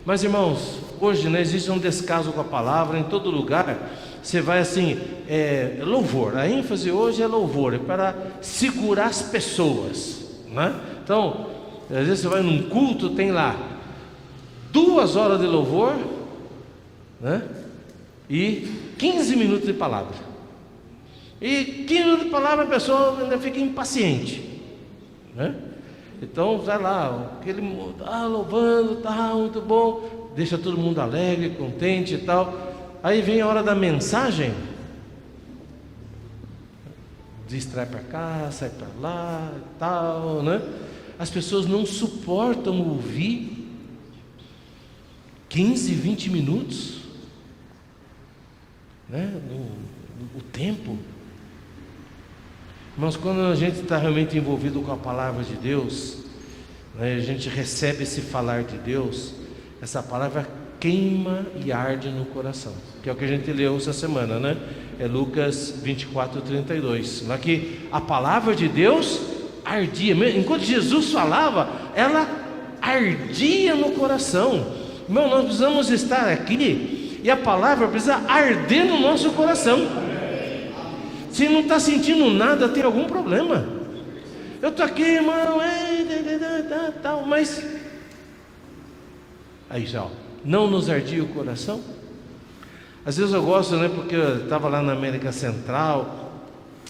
Mas irmãos, hoje, né, existe um descaso com a palavra em todo lugar. Você vai assim, louvor, a ênfase hoje é louvor, é para segurar as pessoas, né? Então, às vezes você vai num culto, tem lá 2 horas de louvor, né? E 15 minutos de palavra. E 15 minutos de palavra, a pessoa ainda fica impaciente, né? Então vai lá, aquele louvando, tá muito bom, deixa todo mundo alegre, contente e tal. Aí vem a hora da mensagem, distrai para cá, sai para lá e tal, né? As pessoas não suportam ouvir 15, 20 minutos, né? O tempo. Mas quando a gente está realmente envolvido com a palavra de Deus, né, a gente recebe esse falar de Deus, essa palavra queima e arde no coração, que é o que a gente leu essa semana, né? É Lucas 24:32, lá que a palavra de Deus ardia, enquanto Jesus falava, ela ardia no coração. Irmão, nós precisamos estar aqui e a palavra precisa arder no nosso coração. Se não está sentindo nada, tem algum problema. Eu estou aqui, irmão, tal, mas aí já, não nos ardia o coração? Às vezes eu gosto, né, porque eu estava lá na América Central,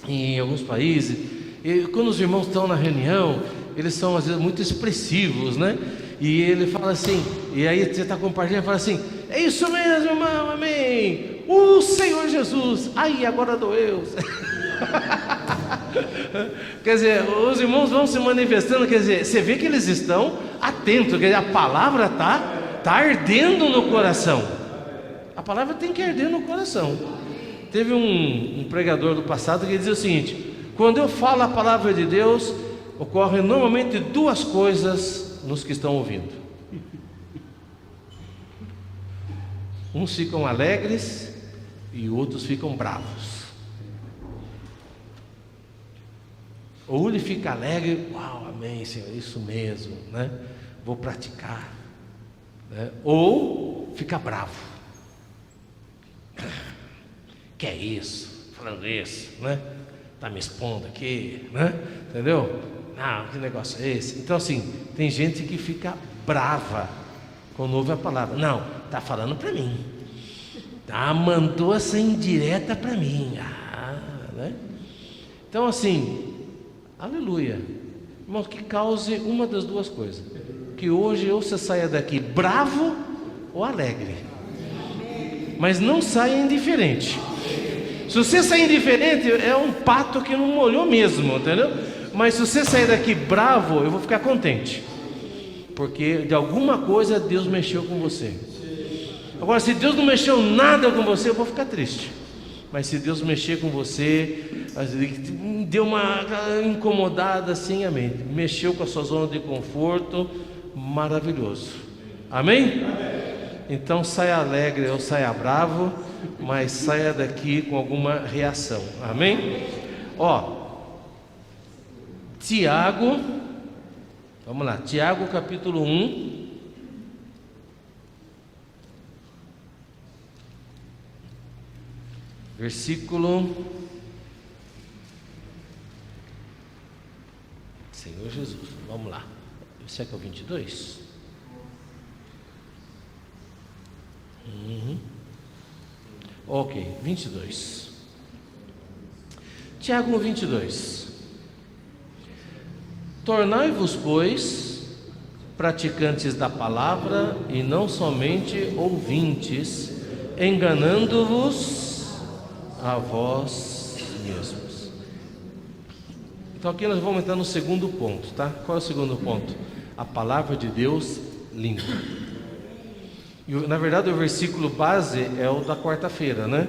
em alguns países, e quando os irmãos estão na reunião, eles são às vezes muito expressivos, né? E ele fala assim, e aí você está compartilhando e fala assim: é isso mesmo, irmão, amém. O Senhor Jesus, aí agora doeu. Quer dizer, os irmãos vão se manifestando, quer dizer, você vê que eles estão atentos, quer dizer, a palavra está ardendo no coração. A palavra tem que arder no coração. Teve um pregador do passado que dizia o seguinte: quando eu falo a palavra de Deus, ocorrem normalmente 2 coisas nos que estão ouvindo. Uns ficam alegres e outros ficam bravos. Ou ele fica alegre, uau, amém, Senhor, isso mesmo, né? Vou praticar, né? Ou fica bravo. Que é isso? Falando isso, né? Tá me expondo aqui, né? Entendeu? Não, que negócio é esse? Então assim, tem gente que fica brava quando ouve a palavra. Não, tá falando para mim. Tá, mandou essa indireta para mim. Né? Então assim, aleluia. Irmão, que cause uma das duas coisas. Que hoje ou você saia daqui bravo ou alegre. Mas não saia indiferente. Se você sair indiferente, é um pato que não molhou mesmo, entendeu? Mas se você sair daqui bravo, eu vou ficar contente. Porque de alguma coisa Deus mexeu com você. Agora, se Deus não mexeu nada com você, eu vou ficar triste. Mas se Deus mexer com você, deu uma incomodada assim, amém. Mexeu com a sua zona de conforto, maravilhoso. Amém? Então saia alegre ou saia bravo, mas saia daqui com alguma reação. Amém? Tiago, vamos lá, Tiago capítulo 1. Versículo, Senhor Jesus, vamos lá, esse aqui é o 22. Ok, 22. Tiago 22. Tornai-vos, pois, praticantes da palavra e não somente ouvintes, enganando-vos a vós mesmos. Então aqui nós vamos entrar no segundo ponto, tá? Qual é o segundo ponto? A palavra de Deus limpa. E na verdade o versículo base é o da quarta-feira, né?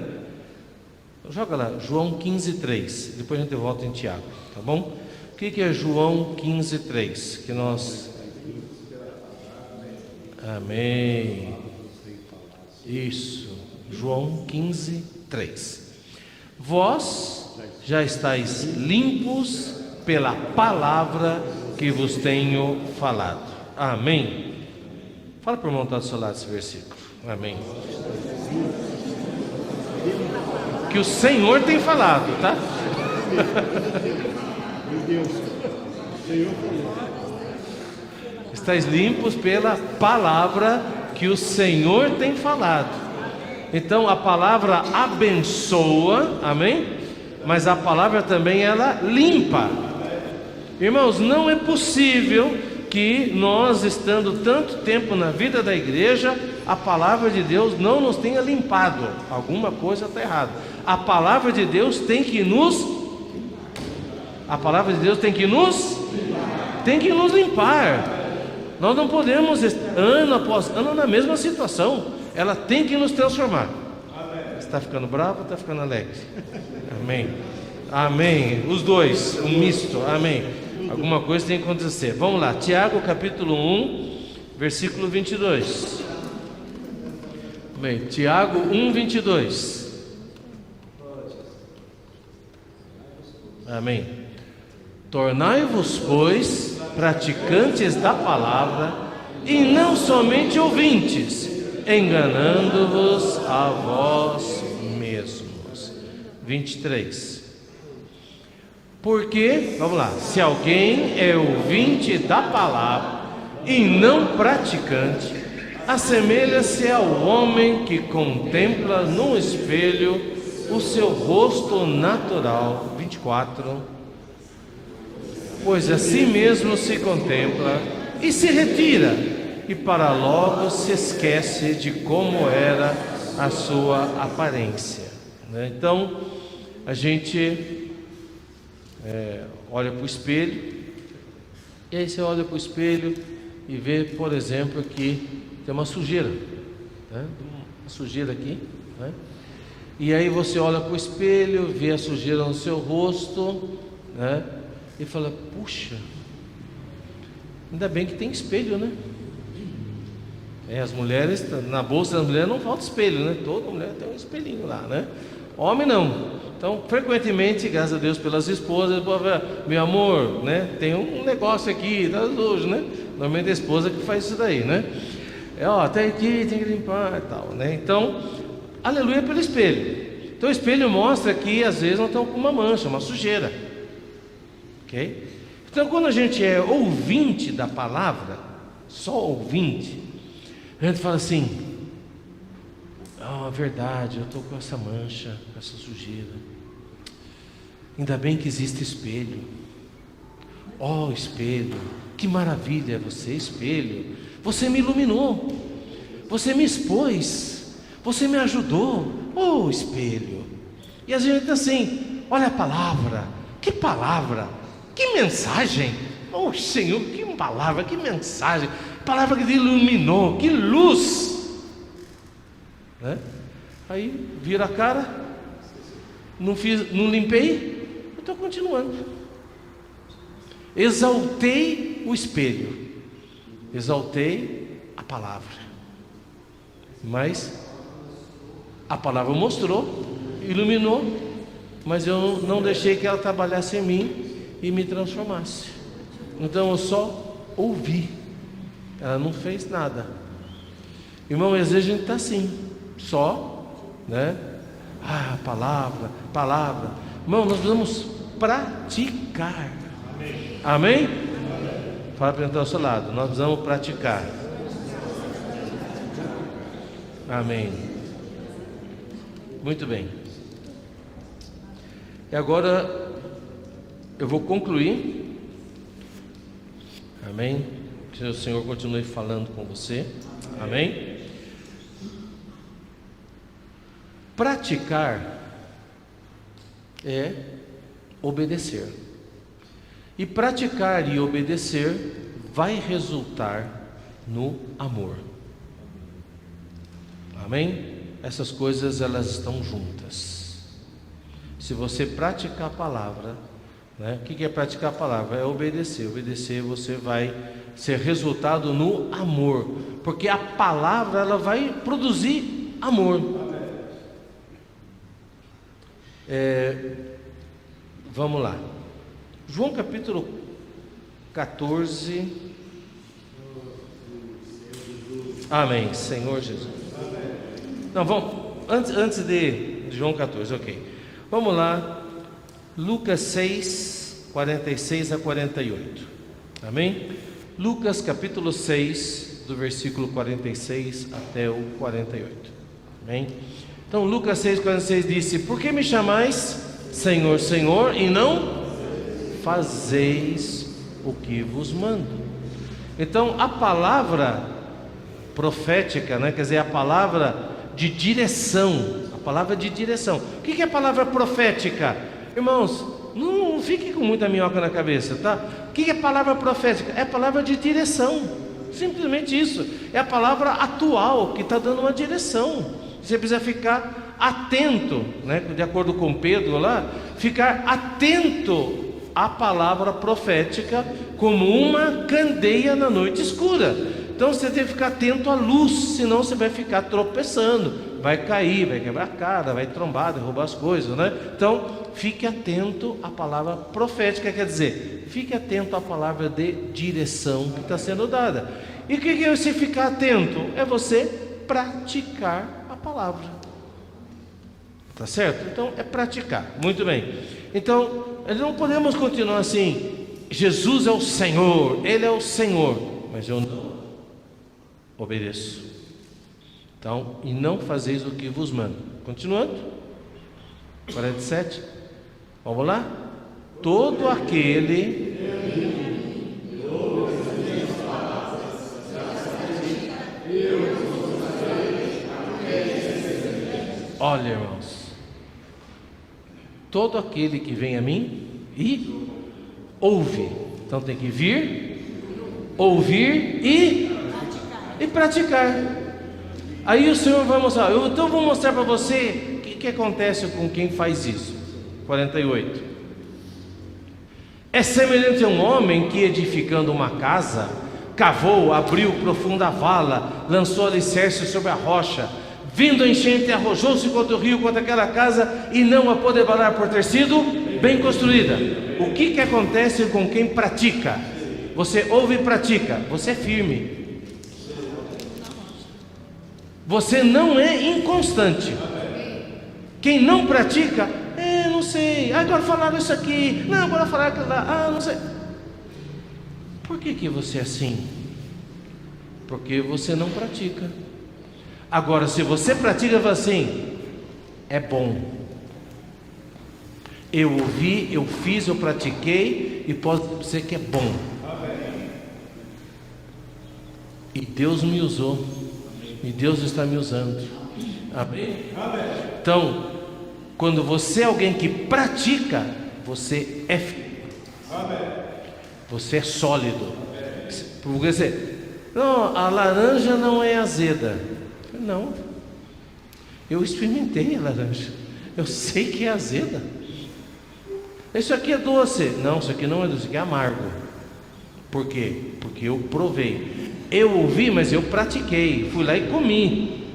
Joga lá, João 15:3. Depois a gente volta em Tiago, tá bom? O que é João 15:3? Que nós... Amém. Isso, João 15:3. Vós já estáis limpos pela palavra que vos tenho falado. Amém. Fala para o irmão que está do seu lado esse versículo. Amém. Que o Senhor tem falado, tá? Meu Deus, o Senhor falou. Estais limpos pela palavra que o Senhor tem falado. Então a palavra abençoa, amém? Mas a palavra também ela limpa. Irmãos, não é possível que nós, estando tanto tempo na vida da igreja, a palavra de Deus não nos tenha limpado. Alguma coisa está errada. A palavra de Deus tem que nos limpar. Nós não podemos ano após ano na mesma situação. Ela tem que nos transformar. Você está ficando bravo ou está ficando alegre? Amém. Amém. Os dois, um misto. Amém. Alguma coisa tem que acontecer. Vamos lá, Tiago capítulo 1, versículo 22. Bem, Tiago 1, 22. Amém. Tornai-vos, pois, praticantes da palavra e não somente ouvintes, enganando-vos a vós mesmos. 23. Porque, vamos lá, se alguém é ouvinte da palavra e não praticante, assemelha-se ao homem que contempla no espelho o seu rosto natural. 24. Pois assim mesmo se contempla e se retira, e para logo se esquece de como era a sua aparência. Então, a gente olha para o espelho, e aí você olha para o espelho e vê, por exemplo, que tem uma sujeira, né? Uma sujeira aqui, né? E aí você olha para o espelho, vê a sujeira no seu rosto, né? E fala, puxa, ainda bem que tem espelho, né? As mulheres, na bolsa das mulheres não falta espelho, né? Toda mulher tem um espelhinho lá, né? Homem não. Então, frequentemente, graças a Deus pelas esposas, meu amor, né? Tem um negócio aqui, tá hoje, né? Normalmente a esposa que faz isso daí, né? Até aqui tem que limpar e tal, né? Então, aleluia pelo espelho. Então o espelho mostra que às vezes não estão com uma mancha, uma sujeira. Ok? Então quando a gente é ouvinte da palavra, só ouvinte, a gente fala assim: verdade, eu estou com essa mancha, com essa sujeira. Ainda bem que existe espelho. Espelho, que maravilha é você, espelho. Você me iluminou, você me expôs, você me ajudou. Espelho. E a gente assim, olha a palavra, que mensagem. Senhor, que palavra, que mensagem, palavra que te iluminou, que luz, né? Aí vira a cara, não limpei, eu estou continuando. Exaltei o espelho, exaltei a palavra, mas a palavra mostrou, iluminou, mas eu não deixei que ela trabalhasse em mim e me transformasse. Então eu só ouvi, ela não fez nada. Irmão, às vezes a gente está assim, só, né? Palavra. Irmão, nós precisamos praticar. Amém? Fala para entrar ao seu lado, nós precisamos praticar. Amém. Muito bem. E agora eu vou concluir. Amém. Que o Senhor continue falando com você. Amém. Praticar é obedecer. E praticar e obedecer vai resultar no amor. Amém? Essas coisas, elas estão juntas. Se você praticar a palavra, né? O que é praticar a palavra? É obedecer. Obedecer, você vai ser resultado no amor, porque a palavra, ela vai produzir amor. Vamos lá, João capítulo 14. Amém, Senhor Jesus. Não, vamos, antes de João 14, ok. Vamos lá, Lucas 6, 46 a 48. Amém? Lucas capítulo 6, do versículo 46 até o 48. Amém? Então Lucas 6, 46 disse: por que me chamais Senhor, Senhor, e não fazeis o que vos mando? Então a palavra profética, né? Quer dizer, a palavra de direção. A palavra de direção. O que é a palavra profética? Irmãos, não fique com muita minhoca na cabeça, tá? O que é a palavra profética? É a palavra de direção. Simplesmente isso. É a palavra atual que está dando uma direção. Você precisa ficar atento, né? De acordo com Pedro lá, ficar atento à palavra profética como uma candeia na noite escura. Então você tem que ficar atento à luz, senão você vai ficar tropeçando, vai cair, vai quebrar a cara, vai trombar, derrubar as coisas, né? Então fique atento à palavra profética, quer dizer, fique atento à palavra de direção que está sendo dada. E o que é você ficar atento? É você praticar a palavra. Tá certo? Então é praticar. Muito bem. Então não podemos continuar assim: Jesus é o Senhor, Ele é o Senhor, mas eu não obedeço. Então, e não fazeis o que vos mando. Continuando, 47. Vamos lá? Todo aquele olha, irmãos, todo aquele que vem a mim e ouve. Então tem que vir, ouvir e praticar. Aí o Senhor vai mostrar. Então vou mostrar para você o que acontece com quem faz isso. 48. É semelhante a um homem que, edificando uma casa, cavou, abriu profunda vala, lançou alicerce sobre a rocha. Vindo a enchente, arrojou-se contra o rio, contra aquela casa, e não a pôde abalar por ter sido bem construída. O que acontece com quem pratica? Você ouve e pratica, você é firme. Você não é inconstante. Quem não pratica, não sei, agora falaram isso aqui, não, agora falaram aquilo lá, não sei. Por que você é assim? Porque você não pratica. Agora, se você pratica, fala assim: é bom. Eu ouvi, eu fiz, eu pratiquei, e posso dizer que é bom. E Deus me usou, e Deus está me usando. Amém? Então, quando você é alguém que pratica, você é firme. Você é sólido. Porque você, não, a laranja não é azeda. Não, eu experimentei a laranja, eu sei que é azeda. Isso aqui é doce. Não, isso aqui não é doce, isso aqui é amargo. Por quê? Porque eu provei. Eu ouvi, mas eu pratiquei. Fui lá e comi.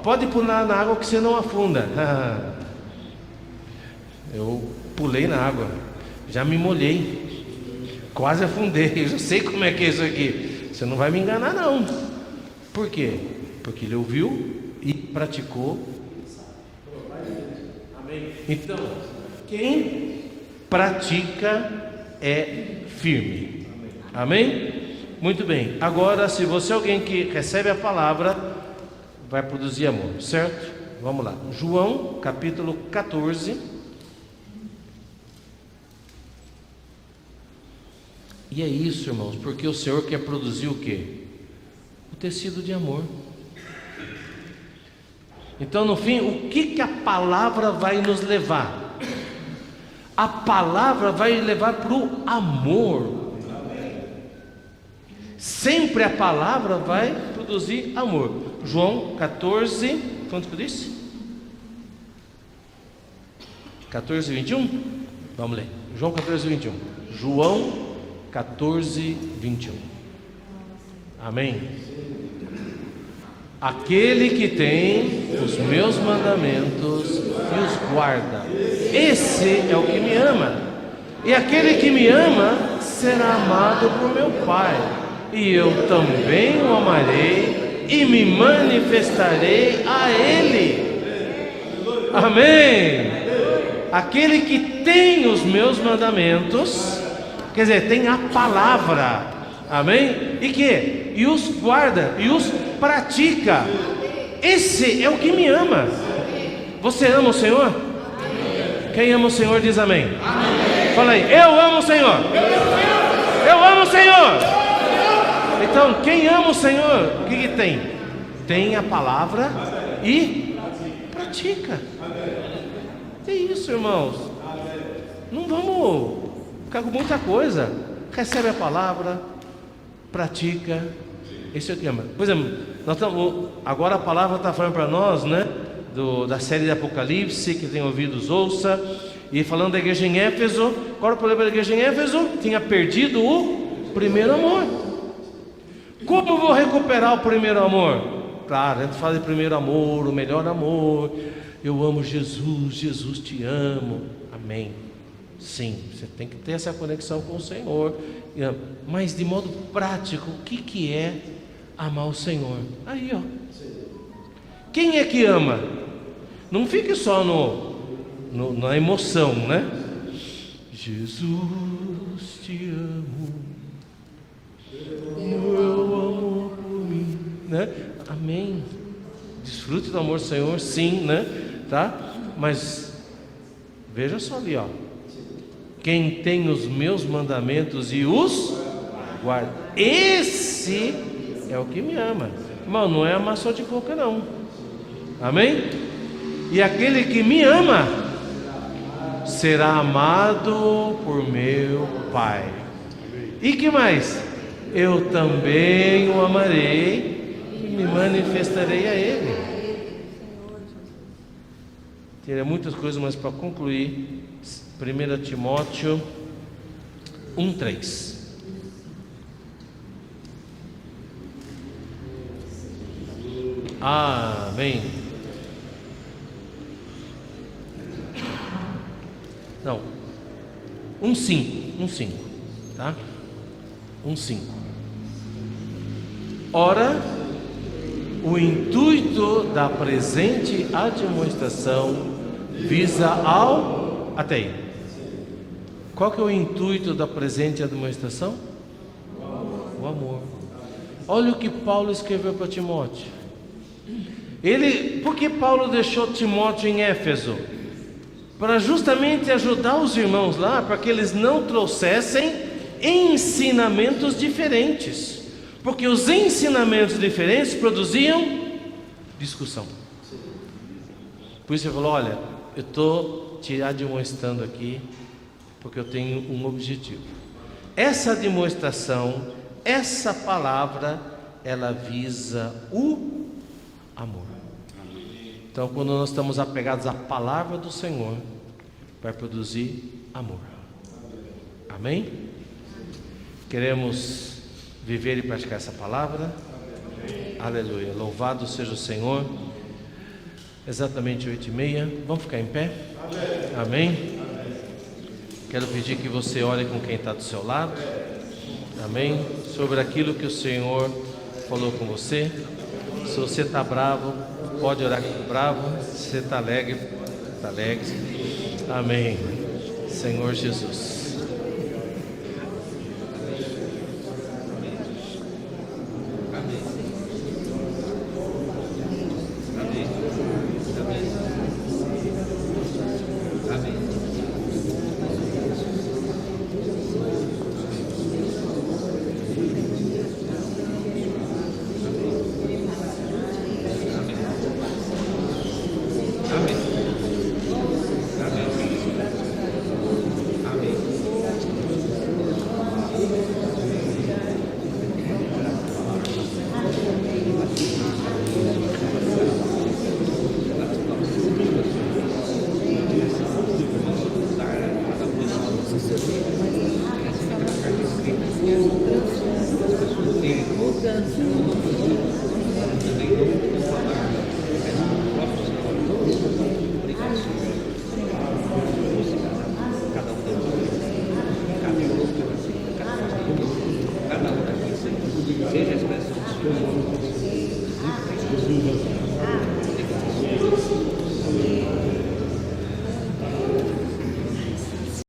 Pode pular na água que você não afunda. Eu pulei na água, já me molhei, quase afundei. Eu já sei como é que é isso aqui. Você não vai me enganar, não. Por quê? Porque ele ouviu e praticou. Amém? Então, quem pratica é firme. Amém? Muito bem. Agora, se você é alguém que recebe a palavra, vai produzir amor, certo? Vamos lá. João, capítulo 14. E é isso, irmãos, porque o Senhor quer produzir o quê? O tecido de amor. Então, no fim, o que a palavra vai nos levar? A palavra vai levar para o amor. Sempre a palavra vai produzir amor. João 14, quanto que eu disse? 14, 21? Vamos ler. João 14, 21. João 14, 21. Amém? Aquele que tem os meus mandamentos e os guarda, esse é o que me ama. E aquele que me ama será amado por meu Pai, e eu também o amarei e me manifestarei a ele. Amém? Aquele que tem os meus mandamentos, quer dizer, tem a palavra. Amém? E os guarda, e os pratica. Esse é o que me ama. Você ama o Senhor? Amém. Quem ama o Senhor diz amém. Amém. Fala aí, eu amo o Senhor. Eu amo o Senhor. Então, quem ama o Senhor, o que tem? Tem a palavra e pratica. É isso, irmãos. Não vamos ficar com muita coisa. Recebe a palavra, pratica. Esse é o que ama. Por exemplo, agora a palavra está falando para nós, né? Da série de Apocalipse, que tem ouvidos, ouça. E falando da igreja em Éfeso, qual era o problema da igreja em Éfeso? Tinha perdido o primeiro amor. Como vou recuperar o primeiro amor? Claro, a gente fala de primeiro amor, o melhor amor. Eu amo Jesus, Jesus te amo. Amém. Sim, você tem que ter essa conexão com o Senhor. Mas de modo prático, o que é amar o Senhor? Aí, ó. Quem é que ama? Não fique só na emoção, né? Jesus te amo, meu amor por mim, né? Amém. Desfrute do amor do Senhor, sim, né? Tá? Mas veja só ali, ó. Quem tem os meus mandamentos e os guarda, esse é o que me ama. Irmão, não é amar só de boca, não. Amém? E aquele que me ama será amado por meu Pai. E que mais? Eu também o amarei e me manifestarei a Ele. Teria muitas coisas, mas para concluir, 1 Timóteo 1:3. Amém. Não. 1:5, tá? 1:5. Ora, o intuito da presente admoestação visa ao... Até aí. Qual que é o intuito da presente admoestação? O amor. Olha o que Paulo escreveu para Timóteo. Por que Paulo deixou Timóteo em Éfeso? Para justamente ajudar os irmãos lá, para que eles não trouxessem ensinamentos diferentes, porque os ensinamentos diferentes produziam discussão. Por isso ele falou: olha, eu estou te admoestando aqui, porque eu tenho um objetivo. Essa admoestação, essa palavra, ela visa o amor. Então, quando nós estamos apegados à palavra do Senhor, vai produzir amor. Amém? Queremos viver e praticar essa palavra. Aleluia. Louvado seja o Senhor. Exatamente 8:30. Vamos ficar em pé? Amém? Quero pedir que você ore com quem está do seu lado. Amém? Sobre aquilo que o Senhor falou com você. Se você está bravo, pode orar com bravo. Se você está alegre, está alegre. Amém. Senhor Jesus. Mudança.